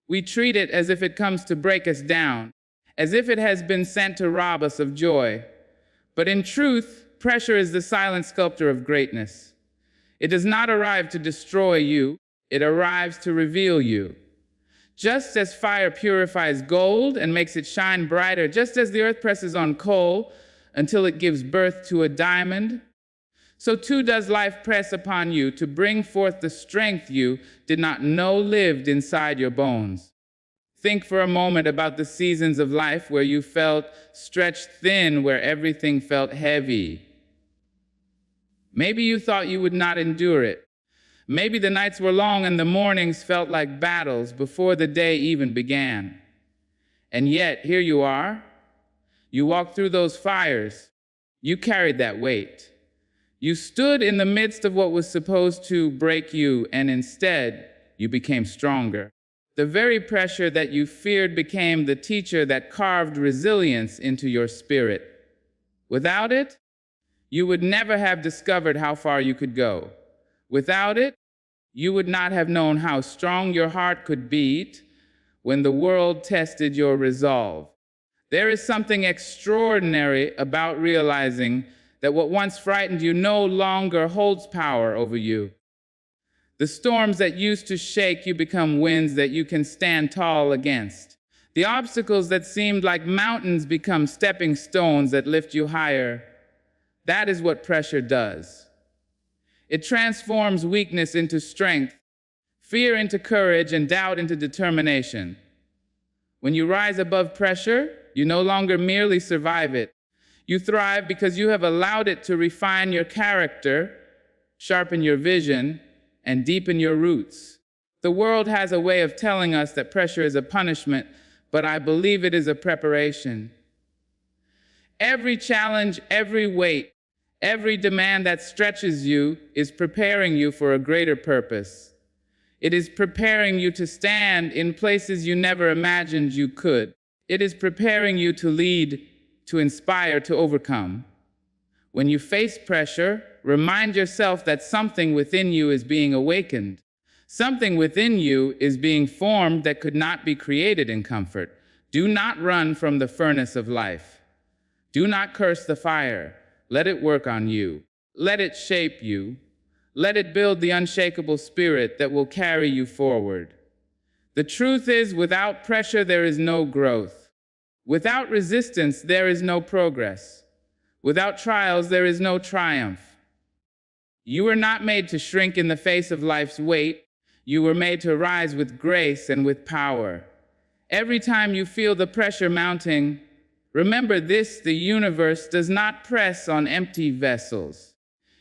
We treat it as if it comes to break us down, as if it has been sent to rob us of joy. But in truth, pressure is the silent sculptor of greatness. It does not arrive to destroy you, it arrives to reveal you. Just as fire purifies gold and makes it shine brighter, just as the earth presses on coal until it gives birth to a diamond, so too does life press upon you to bring forth the strength you did not know lived inside your bones. Think for a moment about the seasons of life where you felt stretched thin, where everything felt heavy. Maybe you thought you would not endure it. Maybe the nights were long and the mornings felt like battles before the day even began. And yet, here you are. You walked through those fires. You carried that weight. You stood in the midst of what was supposed to break you, and instead, you became stronger. The very pressure that you feared became the teacher that carved resilience into your spirit. Without it, you would never have discovered how far you could go. Without it, you would not have known how strong your heart could beat when the world tested your resolve. There is something extraordinary about realizing that what once frightened you no longer holds power over you. The storms that used to shake you become winds that you can stand tall against. The obstacles that seemed like mountains become stepping stones that lift you higher. That is what pressure does. It transforms weakness into strength, fear into courage, and doubt into determination. When you rise above pressure, you no longer merely survive it. You thrive because you have allowed it to refine your character, sharpen your vision, and deepen your roots. The world has a way of telling us that pressure is a punishment, but I believe it is a preparation. Every challenge, every weight, every demand that stretches you is preparing you for a greater purpose. It is preparing you to stand in places you never imagined you could. It is preparing you to lead, to inspire, to overcome. When you face pressure, remind yourself that something within you is being awakened. Something within you is being formed that could not be created in comfort. Do not run from the furnace of life. Do not curse the fire. Let it work on you. Let it shape you. Let it build the unshakable spirit that will carry you forward. The truth is, without pressure, there is no growth. Without resistance, there is no progress. Without trials, there is no triumph. You were not made to shrink in the face of life's weight. You were made to rise with grace and with power. Every time you feel the pressure mounting, remember this: the universe does not press on empty vessels.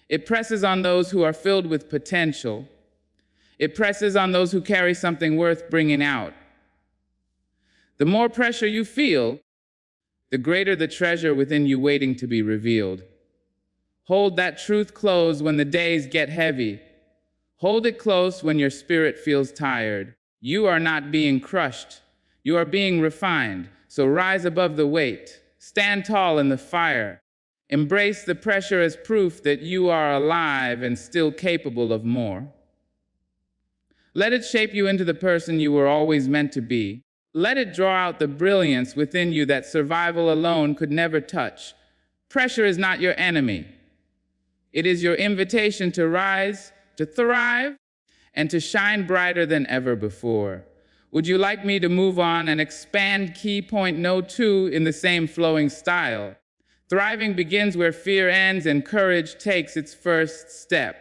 It presses on those who are filled with potential. It presses on those who carry something worth bringing out. The more pressure you feel, the greater the treasure within you waiting to be revealed. Hold that truth close when the days get heavy. Hold it close when your spirit feels tired. You are not being crushed. You are being refined. So rise above the weight. Stand tall in the fire. Embrace the pressure as proof that you are alive and still capable of more. Let it shape you into the person you were always meant to be. Let it draw out the brilliance within you that survival alone could never touch. Pressure is not your enemy. It is your invitation to rise, to thrive, and to shine brighter than ever before. Would you like me to move on and expand key point no 2 in the same flowing style? Thriving begins where fear ends and courage takes its first step.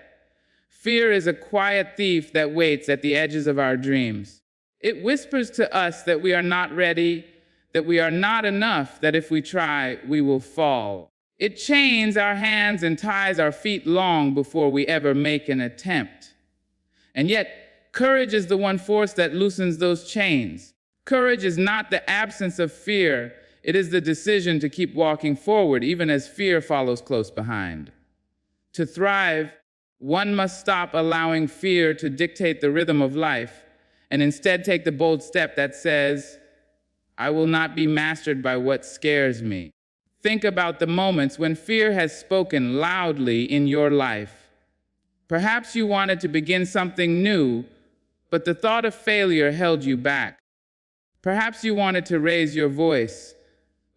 Fear is a quiet thief that waits at the edges of our dreams. It whispers to us that we are not ready, that we are not enough, that if we try, we will fall. It chains our hands and ties our feet long before we ever make an attempt. And yet, courage is the one force that loosens those chains. Courage is not the absence of fear. It is the decision to keep walking forward, even as fear follows close behind. To thrive, one must stop allowing fear to dictate the rhythm of life, and instead take the bold step that says, I will not be mastered by what scares me. Think about the moments when fear has spoken loudly in your life. Perhaps you wanted to begin something new, but the thought of failure held you back. Perhaps you wanted to raise your voice,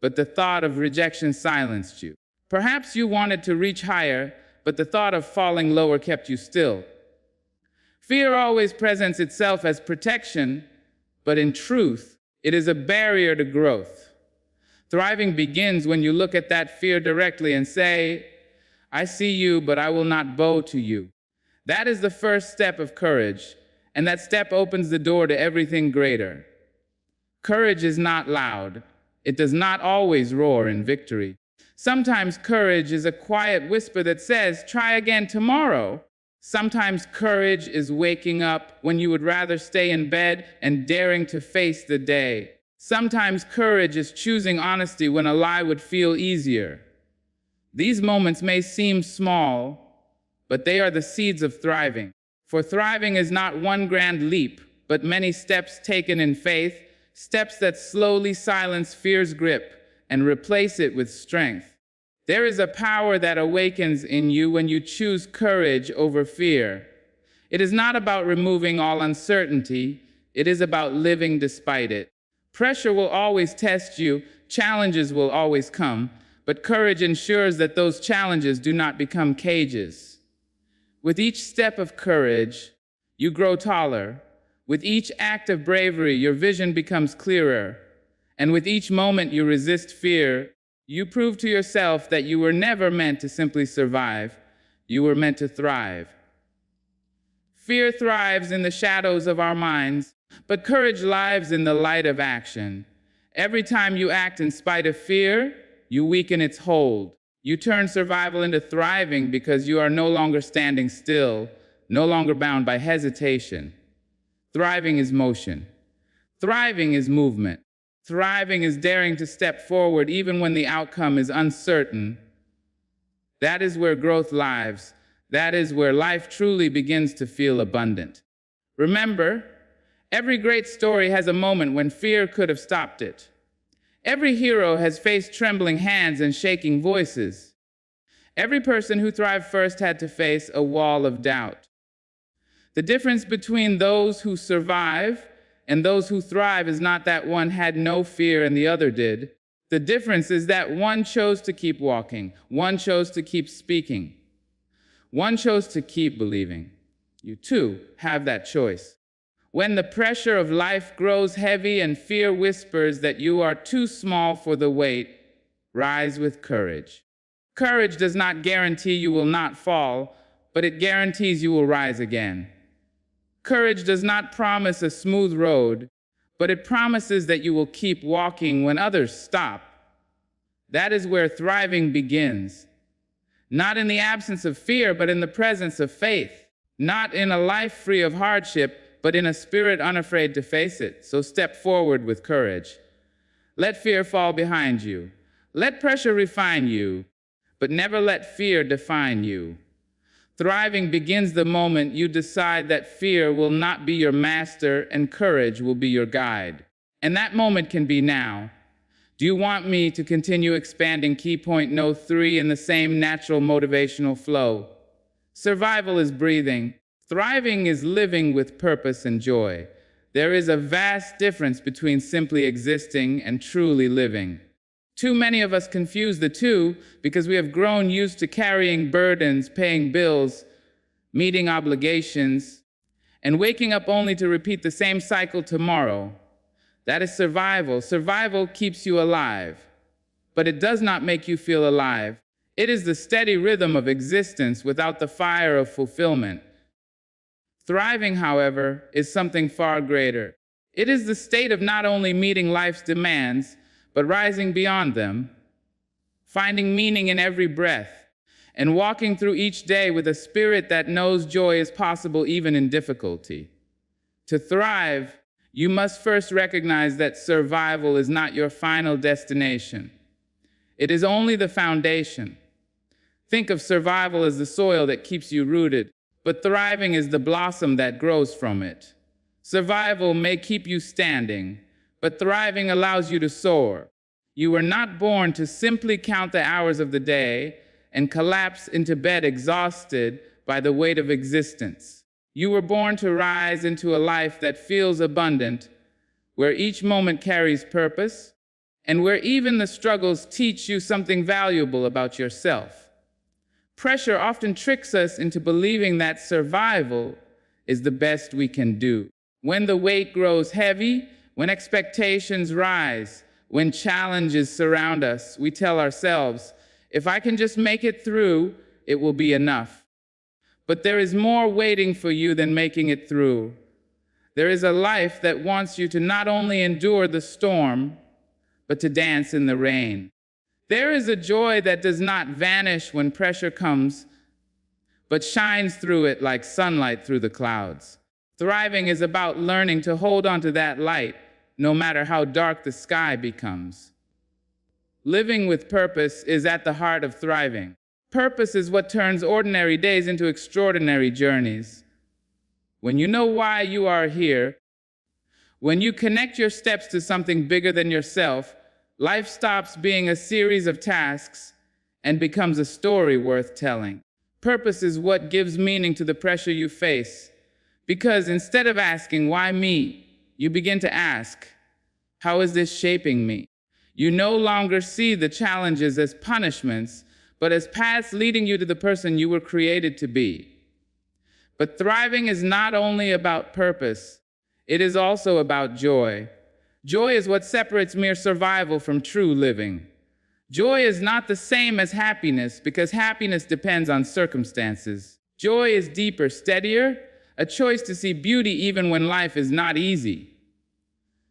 but the thought of rejection silenced you. Perhaps you wanted to reach higher, but the thought of falling lower kept you still. Fear always presents itself as protection, but in truth, it is a barrier to growth. Thriving begins when you look at that fear directly and say, I see you, but I will not bow to you. That is the first step of courage, and that step opens the door to everything greater. Courage is not loud. It does not always roar in victory. Sometimes courage is a quiet whisper that says, try again tomorrow. Sometimes courage is waking up when you would rather stay in bed and daring to face the day. Sometimes courage is choosing honesty when a lie would feel easier. These moments may seem small, but they are the seeds of thriving. For thriving is not one grand leap, but many steps taken in faith, steps that slowly silence fear's grip and replace it with strength. There is a power that awakens in you when you choose courage over fear. It is not about removing all uncertainty. It is about living despite it. Pressure will always test you. Challenges will always come. But courage ensures that those challenges do not become cages. With each step of courage, you grow taller. With each act of bravery, your vision becomes clearer. And with each moment you resist fear, you prove to yourself that you were never meant to simply survive. You were meant to thrive. Fear thrives in the shadows of our minds, but courage lives in the light of action. Every time you act in spite of fear, you weaken its hold. You turn survival into thriving because you are no longer standing still, no longer bound by hesitation. Thriving is motion. Thriving is movement. Thriving is daring to step forward even when the outcome is uncertain. That is where growth lives. That is where life truly begins to feel abundant. Remember, every great story has a moment when fear could have stopped it. Every hero has faced trembling hands and shaking voices. Every person who thrived first had to face a wall of doubt. The difference between those who survive and those who thrive is not that one had no fear and the other did. The difference is that one chose to keep walking. One chose to keep speaking. One chose to keep believing. You too have that choice. When the pressure of life grows heavy and fear whispers that you are too small for the weight, rise with courage. Courage does not guarantee you will not fall, but it guarantees you will rise again. Courage does not promise a smooth road, but it promises that you will keep walking when others stop. That is where thriving begins. Not in the absence of fear, but in the presence of faith. Not in a life free of hardship, but in a spirit unafraid to face it. So step forward with courage. Let fear fall behind you. Let pressure refine you, but never let fear define you. Thriving begins the moment you decide that fear will not be your master and courage will be your guide. And that moment can be now. Do you want me to continue expanding key point no 3 in the same natural motivational flow? Survival is breathing. Thriving is living with purpose and joy. There is a vast difference between simply existing and truly living. Too many of us confuse the two because we have grown used to carrying burdens, paying bills, meeting obligations, and waking up only to repeat the same cycle tomorrow. That is survival. Survival keeps you alive, but it does not make you feel alive. It is the steady rhythm of existence without the fire of fulfillment. Thriving, however, is something far greater. It is the state of not only meeting life's demands, but rising beyond them, finding meaning in every breath, and walking through each day with a spirit that knows joy is possible even in difficulty. To thrive, you must first recognize that survival is not your final destination. It is only the foundation. Think of survival as the soil that keeps you rooted, but thriving is the blossom that grows from it. Survival may keep you standing, but thriving allows you to soar. You were not born to simply count the hours of the day and collapse into bed exhausted by the weight of existence. You were born to rise into a life that feels abundant, where each moment carries purpose, and where even the struggles teach you something valuable about yourself. Pressure often tricks us into believing that survival is the best we can do. When the weight grows heavy, when expectations rise, when challenges surround us, we tell ourselves, if I can just make it through, it will be enough. But there is more waiting for you than making it through. There is a life that wants you to not only endure the storm, but to dance in the rain. There is a joy that does not vanish when pressure comes, but shines through it like sunlight through the clouds. Thriving is about learning to hold on to that light, no matter how dark the sky becomes. Living with purpose is at the heart of thriving. Purpose is what turns ordinary days into extraordinary journeys. When you know why you are here, when you connect your steps to something bigger than yourself, life stops being a series of tasks and becomes a story worth telling. Purpose is what gives meaning to the pressure you face, because instead of asking, why me, you begin to ask, how is this shaping me? You no longer see the challenges as punishments, but as paths leading you to the person you were created to be. But thriving is not only about purpose, it is also about joy. Joy is what separates mere survival from true living. Joy is not the same as happiness because happiness depends on circumstances. Joy is deeper, steadier, a choice to see beauty even when life is not easy.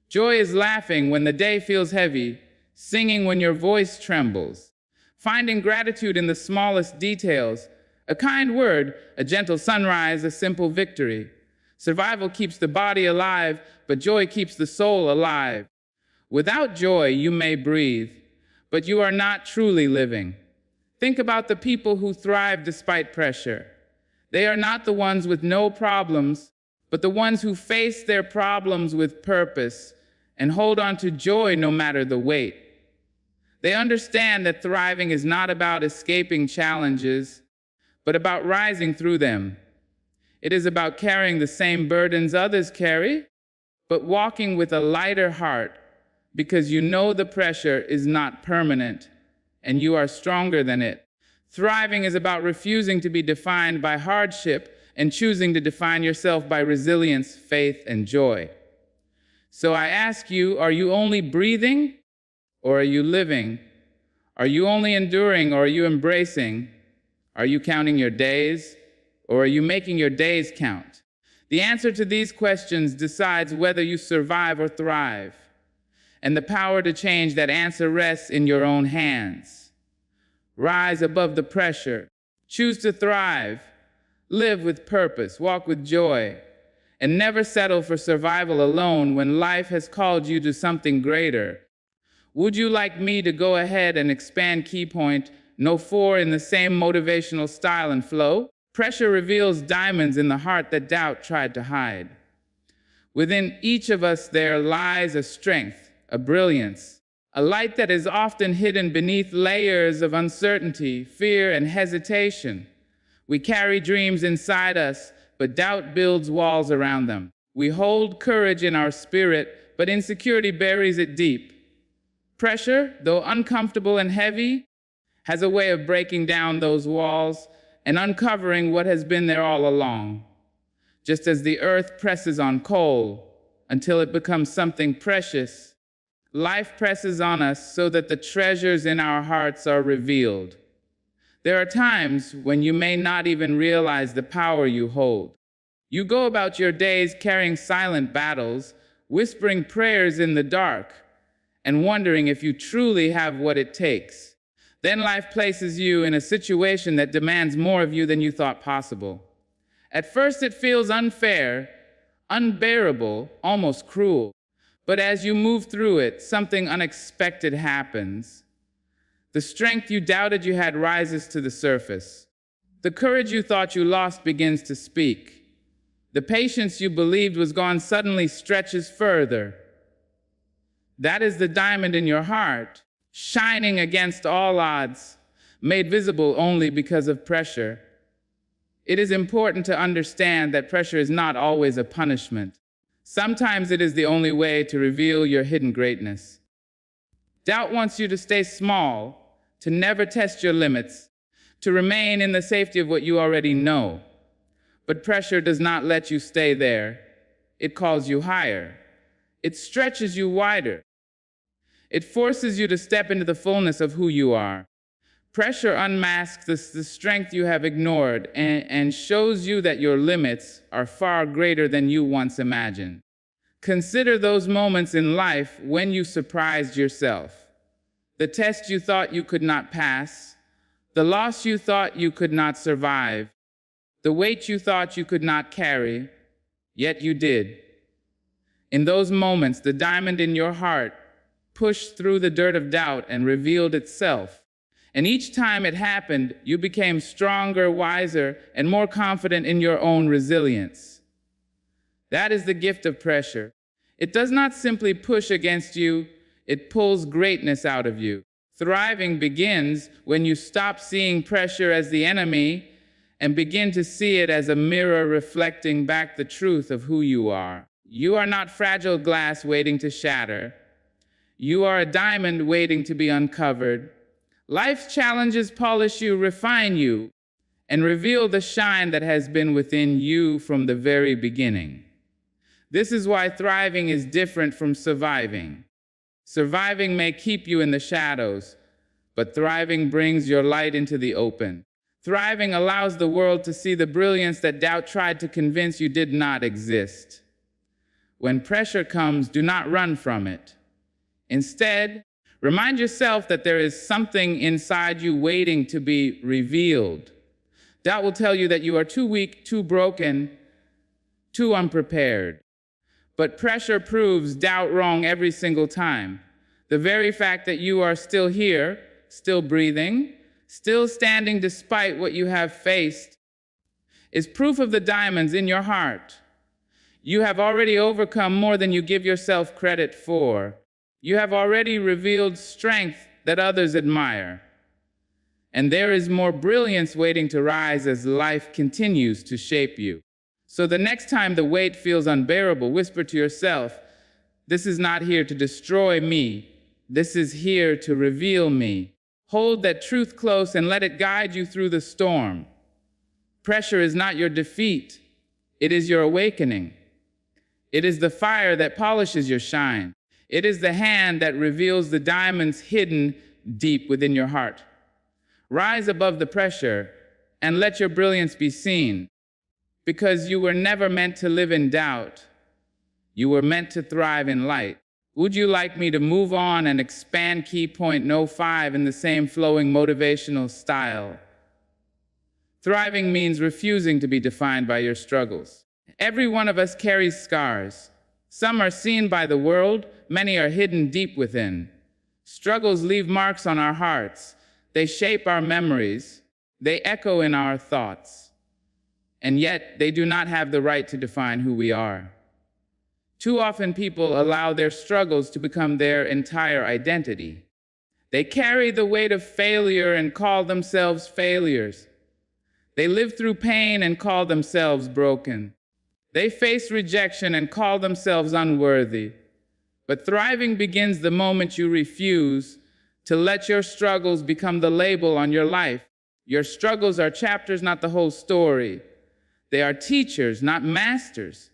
Joy is laughing when the day feels heavy, singing when your voice trembles, finding gratitude in the smallest details, a kind word, a gentle sunrise, a simple victory. Survival keeps the body alive, but joy keeps the soul alive. Without joy, you may breathe, but you are not truly living. Think about the people who thrive despite pressure. They are not the ones with no problems, but the ones who face their problems with purpose and hold on to joy no matter the weight. They understand that thriving is not about escaping challenges, but about rising through them. It is about carrying the same burdens others carry, but walking with a lighter heart because you know the pressure is not permanent and you are stronger than it. Thriving is about refusing to be defined by hardship and choosing to define yourself by resilience, faith, and joy. So I ask you, are you only breathing or are you living? Are you only enduring or are you embracing? Are you counting your days or are you making your days count? The answer to these questions decides whether you survive or thrive. And the power to change that answer rests in your own hands. Rise above the pressure. Choose to thrive. Live with purpose. Walk with joy. And never settle for survival alone when life has called you to something greater. Would you like me to go ahead and expand key point No. 4 in the same motivational style and flow? Pressure reveals diamonds in the heart that doubt tried to hide. Within each of us there lies a strength, a brilliance, a light that is often hidden beneath layers of uncertainty, fear, and hesitation. We carry dreams inside us, but doubt builds walls around them. We hold courage in our spirit, but insecurity buries it deep. Pressure, though uncomfortable and heavy, has a way of breaking down those walls and uncovering what has been there all along. Just as the earth presses on coal until it becomes something precious, life presses on us so that the treasures in our hearts are revealed. There are times when you may not even realize the power you hold. You go about your days carrying silent battles, whispering prayers in the dark, and wondering if you truly have what it takes. Then life places you in a situation that demands more of you than you thought possible. At first it feels unfair, unbearable, almost cruel. But as you move through it, something unexpected happens. The strength you doubted you had rises to the surface. The courage you thought you lost begins to speak. The patience you believed was gone suddenly stretches further. That is the diamond in your heart, shining against all odds, made visible only because of pressure. It is important to understand that pressure is not always a punishment. Sometimes it is the only way to reveal your hidden greatness. Doubt wants you to stay small, to never test your limits, to remain in the safety of what you already know. But pressure does not let you stay there. It calls you higher. It stretches you wider. It forces you to step into the fullness of who you are. Pressure unmasks the strength you have ignored and shows you that your limits are far greater than you once imagined. Consider those moments in life when you surprised yourself. The test you thought you could not pass, the loss you thought you could not survive, the weight you thought you could not carry, yet you did. In those moments, the diamond in your heart pushed through the dirt of doubt and revealed itself. And each time it happened, you became stronger, wiser, and more confident in your own resilience. That is the gift of pressure. It does not simply push against you, it pulls greatness out of you. Thriving begins when you stop seeing pressure as the enemy and begin to see it as a mirror reflecting back the truth of who you are. You are not fragile glass waiting to shatter. You are a diamond waiting to be uncovered. Life's challenges polish you, refine you, and reveal the shine that has been within you from the very beginning. This is why thriving is different from surviving. Surviving may keep you in the shadows, but thriving brings your light into the open. Thriving allows the world to see the brilliance that doubt tried to convince you did not exist. When pressure comes, do not run from it. Instead, remind yourself that there is something inside you waiting to be revealed. Doubt will tell you that you are too weak, too broken, too unprepared. But pressure proves doubt wrong every single time. The very fact that you are still here, still breathing, still standing despite what you have faced, is proof of the diamonds in your heart. You have already overcome more than you give yourself credit for. You have already revealed strength that others admire. And there is more brilliance waiting to rise as life continues to shape you. So the next time the weight feels unbearable, whisper to yourself, "This is not here to destroy me. This is here to reveal me." Hold that truth close and let it guide you through the storm. Pressure is not your defeat. It is your awakening. It is the fire that polishes your shine. It is the hand that reveals the diamonds hidden deep within your heart. Rise above the pressure and let your brilliance be seen. Because you were never meant to live in doubt. You were meant to thrive in light. Would you like me to move on and expand key point No. 5 in the same flowing motivational style? Thriving means refusing to be defined by your struggles. Every one of us carries scars. Some are seen by the world, many are hidden deep within. Struggles leave marks on our hearts. They shape our memories. They echo in our thoughts. And yet, they do not have the right to define who we are. Too often, people allow their struggles to become their entire identity. They carry the weight of failure and call themselves failures. They live through pain and call themselves broken. They face rejection and call themselves unworthy. But thriving begins the moment you refuse to let your struggles become the label on your life. Your struggles are chapters, not the whole story. They are teachers, not masters.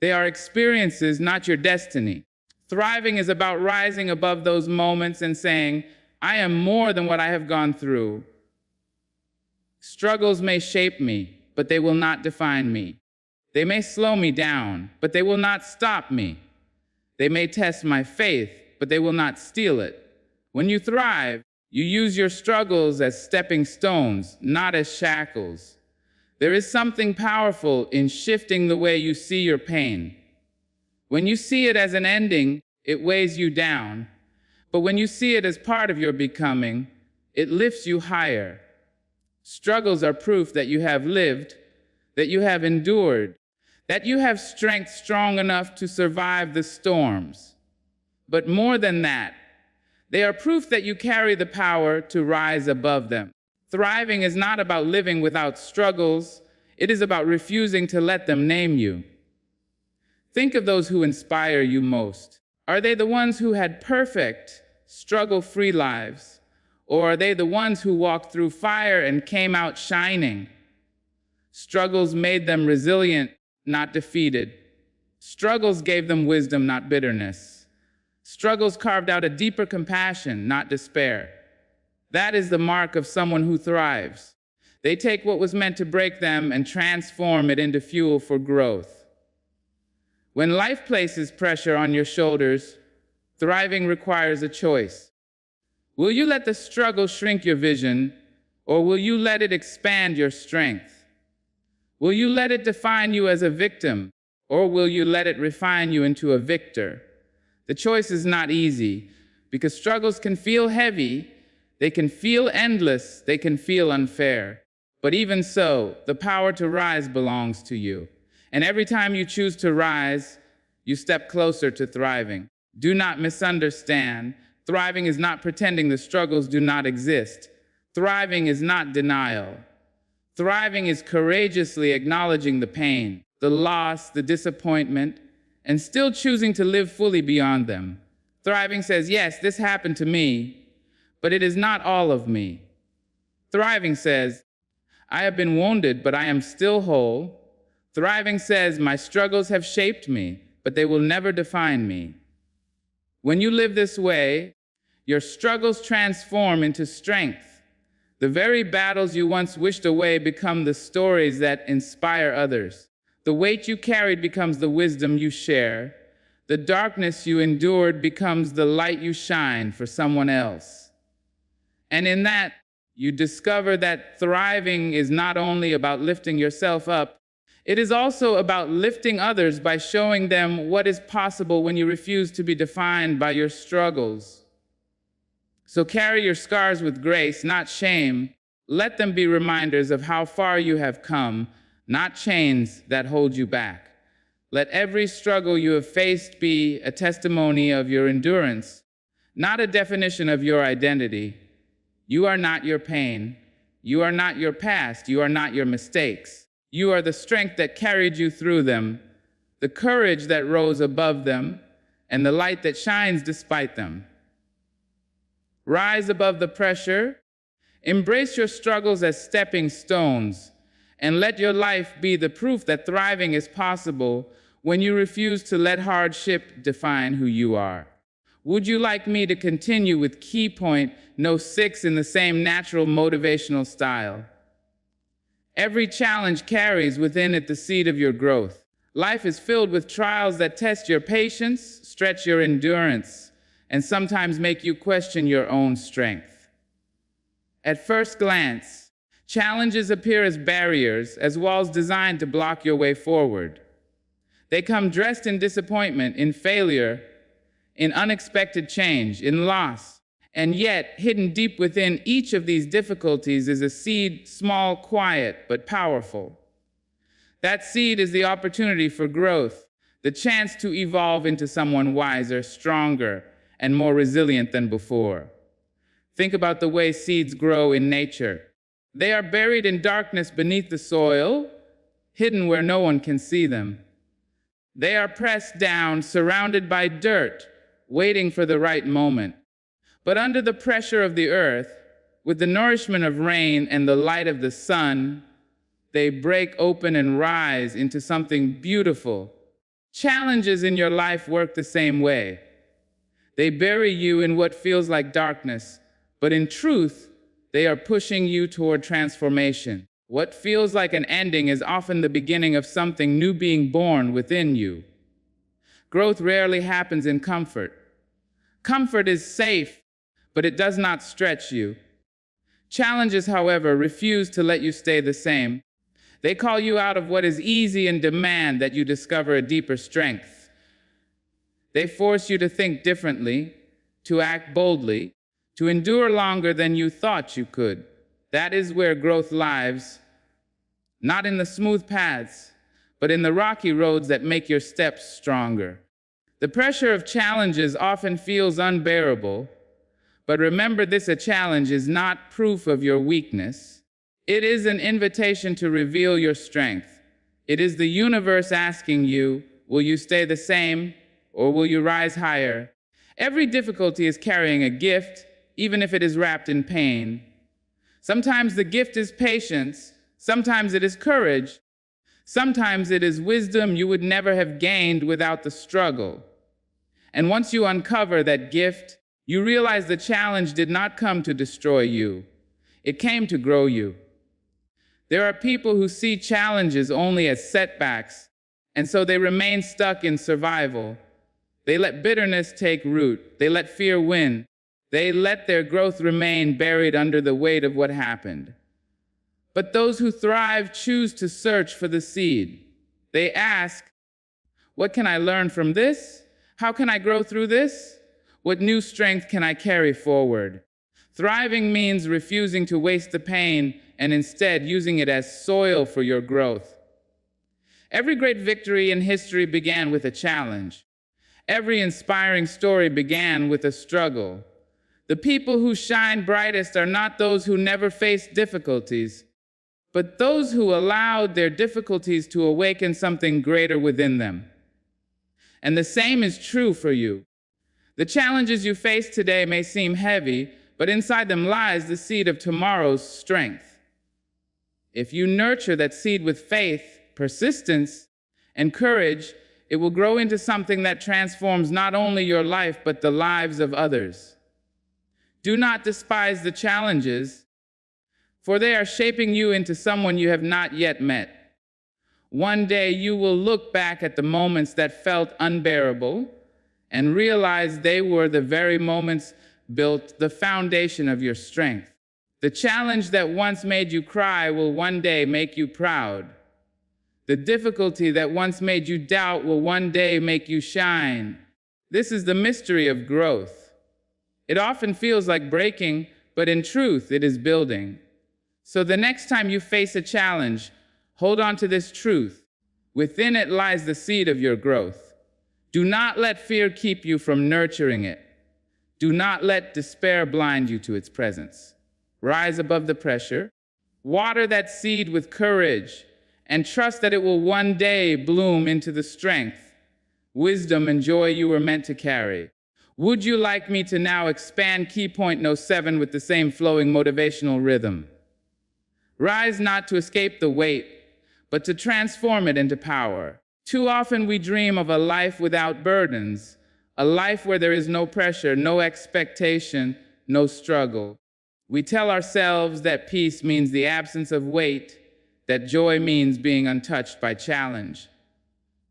They are experiences, not your destiny. Thriving is about rising above those moments and saying, I am more than what I have gone through. Struggles may shape me, but they will not define me. They may slow me down, but they will not stop me. They may test my faith, but they will not steal it. When you thrive, you use your struggles as stepping stones, not as shackles. There is something powerful in shifting the way you see your pain. When you see it as an ending, it weighs you down. But when you see it as part of your becoming, it lifts you higher. Struggles are proof that you have lived, that you have endured, that you have strength strong enough to survive the storms. But more than that, they are proof that you carry the power to rise above them. Thriving is not about living without struggles. It is about refusing to let them name you. Think of those who inspire you most. Are they the ones who had perfect, struggle-free lives? Or are they the ones who walked through fire and came out shining? Struggles made them resilient, not defeated. Struggles gave them wisdom, not bitterness. Struggles carved out a deeper compassion, not despair. That is the mark of someone who thrives. They take what was meant to break them and transform it into fuel for growth. When life places pressure on your shoulders, thriving requires a choice. Will you let the struggle shrink your vision, or will you let it expand your strength? Will you let it define you as a victim, or will you let it refine you into a victor? The choice is not easy, because struggles can feel heavy, they can feel endless, they can feel unfair. But even so, the power to rise belongs to you. And every time you choose to rise, you step closer to thriving. Do not misunderstand. Thriving is not pretending the struggles do not exist. Thriving is not denial. Thriving is courageously acknowledging the pain, the loss, the disappointment, and still choosing to live fully beyond them. Thriving says, yes, this happened to me, but it is not all of me. Thriving says, I have been wounded, but I am still whole. Thriving says, my struggles have shaped me, but they will never define me. When you live this way, your struggles transform into strength. The very battles you once wished away become the stories that inspire others. The weight you carried becomes the wisdom you share. The darkness you endured becomes the light you shine for someone else. And in that, you discover that thriving is not only about lifting yourself up, it is also about lifting others by showing them what is possible when you refuse to be defined by your struggles. So carry your scars with grace, not shame. Let them be reminders of how far you have come, not chains that hold you back. Let every struggle you have faced be a testimony of your endurance, not a definition of your identity. You are not your pain. You are not your past. You are not your mistakes. You are the strength that carried you through them, the courage that rose above them, and the light that shines despite them. Rise above the pressure, embrace your struggles as stepping stones, and let your life be the proof that thriving is possible when you refuse to let hardship define who you are. Would you like me to continue with key point No. 6 in the same natural motivational style? Every challenge carries within it the seed of your growth. Life is filled with trials that test your patience, stretch your endurance, and sometimes make you question your own strength. At first glance, challenges appear as barriers, as walls designed to block your way forward. They come dressed in disappointment, in failure, in unexpected change, in loss. And yet, hidden deep within each of these difficulties is a seed, small, quiet, but powerful. That seed is the opportunity for growth, the chance to evolve into someone wiser, stronger, and more resilient than before. Think about the way seeds grow in nature. They are buried in darkness beneath the soil, hidden where no one can see them. They are pressed down, surrounded by dirt, waiting for the right moment. But under the pressure of the earth, with the nourishment of rain and the light of the sun, they break open and rise into something beautiful. Challenges in your life work the same way. They bury you in what feels like darkness, but in truth, they are pushing you toward transformation. What feels like an ending is often the beginning of something new being born within you. Growth rarely happens in comfort. Comfort is safe, but it does not stretch you. Challenges, however, refuse to let you stay the same. They call you out of what is easy and demand that you discover a deeper strength. They force you to think differently, to act boldly, to endure longer than you thought you could. That is where growth lies, not in the smooth paths, but in the rocky roads that make your steps stronger. The pressure of challenges often feels unbearable, but remember this: a challenge is not proof of your weakness. It is an invitation to reveal your strength. It is the universe asking you, will you stay the same or will you rise higher? Every difficulty is carrying a gift, even if it is wrapped in pain. Sometimes the gift is patience, sometimes it is courage, sometimes it is wisdom you would never have gained without the struggle. And once you uncover that gift, you realize the challenge did not come to destroy you. It came to grow you. There are people who see challenges only as setbacks, and so they remain stuck in survival. They let bitterness take root. They let fear win. They let their growth remain buried under the weight of what happened. But those who thrive choose to search for the seed. They ask, what can I learn from this? How can I grow through this? What new strength can I carry forward? Thriving means refusing to waste the pain and instead using it as soil for your growth. Every great victory in history began with a challenge. Every inspiring story began with a struggle. The people who shine brightest are not those who never faced difficulties, but those who allowed their difficulties to awaken something greater within them. And the same is true for you. The challenges you face today may seem heavy, but inside them lies the seed of tomorrow's strength. If you nurture that seed with faith, persistence, and courage, it will grow into something that transforms not only your life, but the lives of others. Do not despise the challenges, for they are shaping you into someone you have not yet met. One day you will look back at the moments that felt unbearable and realize they were the very moments built the foundation of your strength. The challenge that once made you cry will one day make you proud. The difficulty that once made you doubt will one day make you shine. This is the mystery of growth. It often feels like breaking, but in truth, it is building. So the next time you face a challenge, hold on to this truth. Within it lies the seed of your growth. Do not let fear keep you from nurturing it. Do not let despair blind you to its presence. Rise above the pressure, water that seed with courage, and trust that it will one day bloom into the strength, wisdom, and joy you were meant to carry. Would you like me to now expand key point no 7 with the same flowing motivational rhythm? Rise not to escape the weight, but to transform it into power. Too often we dream of a life without burdens, a life where there is no pressure, no expectation, no struggle. We tell ourselves that peace means the absence of weight, that joy means being untouched by challenge.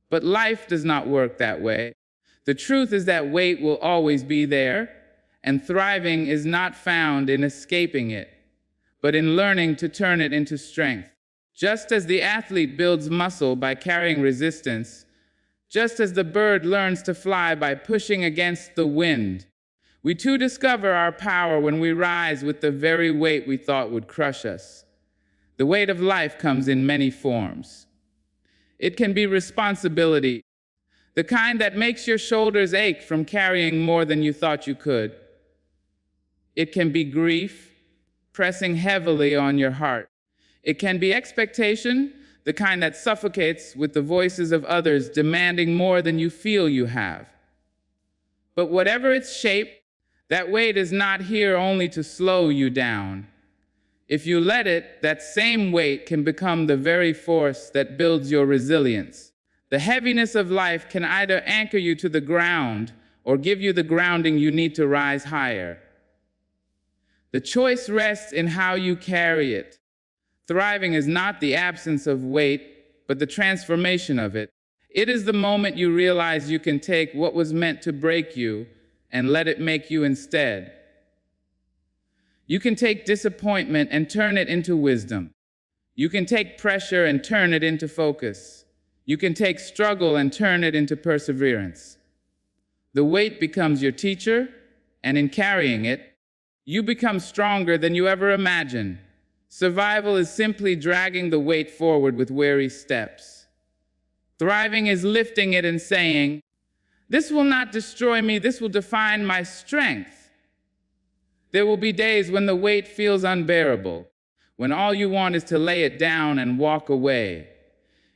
But life does not work that way. The truth is that weight will always be there, and thriving is not found in escaping it, but in learning to turn it into strength. Just as the athlete builds muscle by carrying resistance, just as the bird learns to fly by pushing against the wind, we too discover our power when we rise with the very weight we thought would crush us. The weight of life comes in many forms. It can be responsibility, the kind that makes your shoulders ache from carrying more than you thought you could. It can be grief, pressing heavily on your heart. It can be expectation, the kind that suffocates with the voices of others demanding more than you feel you have. But whatever its shape, that weight is not here only to slow you down. If you let it, that same weight can become the very force that builds your resilience. The heaviness of life can either anchor you to the ground or give you the grounding you need to rise higher. The choice rests in how you carry it. Thriving is not the absence of weight, but the transformation of it. It is the moment you realize you can take what was meant to break you and let it make you instead. You can take disappointment and turn it into wisdom. You can take pressure and turn it into focus. You can take struggle and turn it into perseverance. The weight becomes your teacher, and in carrying it, you become stronger than you ever imagined. Survival is simply dragging the weight forward with wary steps. Thriving is lifting it and saying, "This will not destroy me, this will define my strength." There will be days when the weight feels unbearable, when all you want is to lay it down and walk away.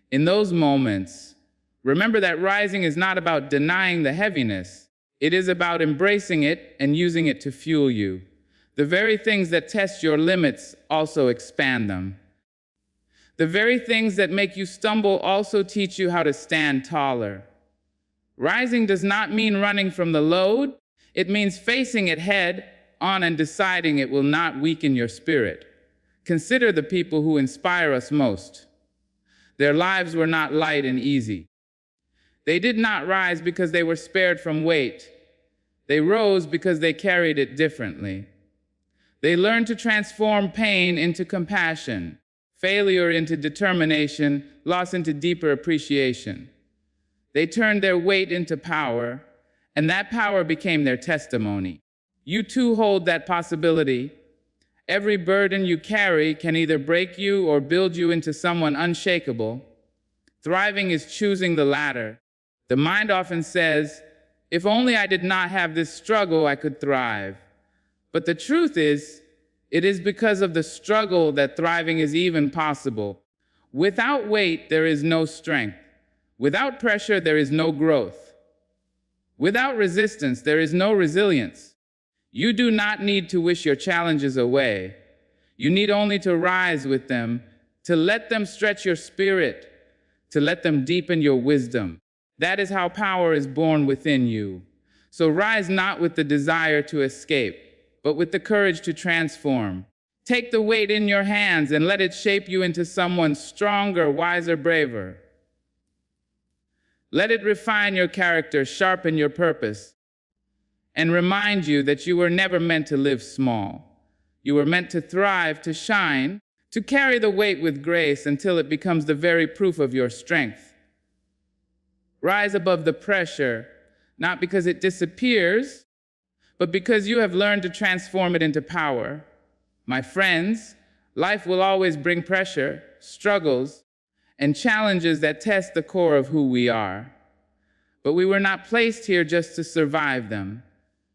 In those moments, remember that rising is not about denying the heaviness. It is about embracing it and using it to fuel you. The very things that test your limits also expand them. The very things that make you stumble also teach you how to stand taller. Rising does not mean running from the load. It means facing it head on and deciding it will not weaken your spirit. Consider the people who inspire us most. Their lives were not light and easy. They did not rise because they were spared from weight. They rose because they carried it differently. They learned to transform pain into compassion, failure into determination, loss into deeper appreciation. They turned their weight into power, and that power became their testimony. You too hold that possibility. Every burden you carry can either break you or build you into someone unshakable. Thriving is choosing the latter. The mind often says, "If only I did not have this struggle, I could thrive." But the truth is, it is because of the struggle that thriving is even possible. Without weight, there is no strength. Without pressure, there is no growth. Without resistance, there is no resilience. You do not need to wish your challenges away. You need only to rise with them, to let them stretch your spirit, to let them deepen your wisdom. That is how power is born within you. So rise not with the desire to escape, but with the courage to transform. Take the weight in your hands and let it shape you into someone stronger, wiser, braver. Let it refine your character, sharpen your purpose, and remind you that you were never meant to live small. You were meant to thrive, to shine, to carry the weight with grace until it becomes the very proof of your strength. Rise above the pressure, not because it disappears, but because you have learned to transform it into power. My friends, life will always bring pressure, struggles, and challenges that test the core of who we are. But we were not placed here just to survive them.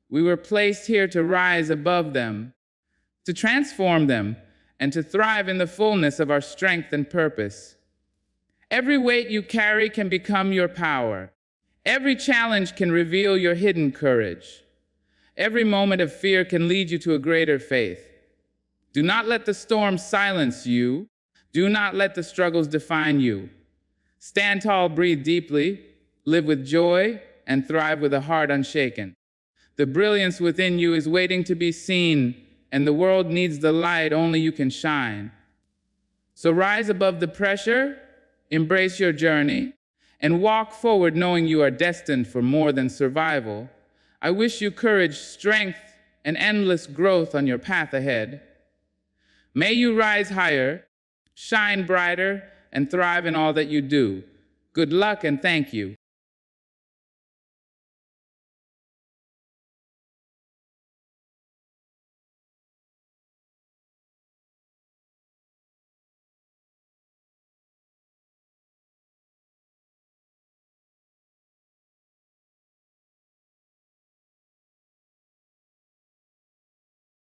We were placed here to rise above them, to transform them, and to thrive in the fullness of our strength and purpose. Every weight you carry can become your power. Every challenge can reveal your hidden courage. Every moment of fear can lead you to a greater faith. Do not let the storm silence you. Do not let the struggles define you. Stand tall, breathe deeply, live with joy, and thrive with a heart unshaken. The brilliance within you is waiting to be seen, and the world needs the light only you can shine. So rise above the pressure, embrace your journey, and walk forward knowing you are destined for more than survival. I wish you courage, strength, and endless growth on your path ahead. May you rise higher, shine brighter, and thrive in all that you do. Good luck and thank you.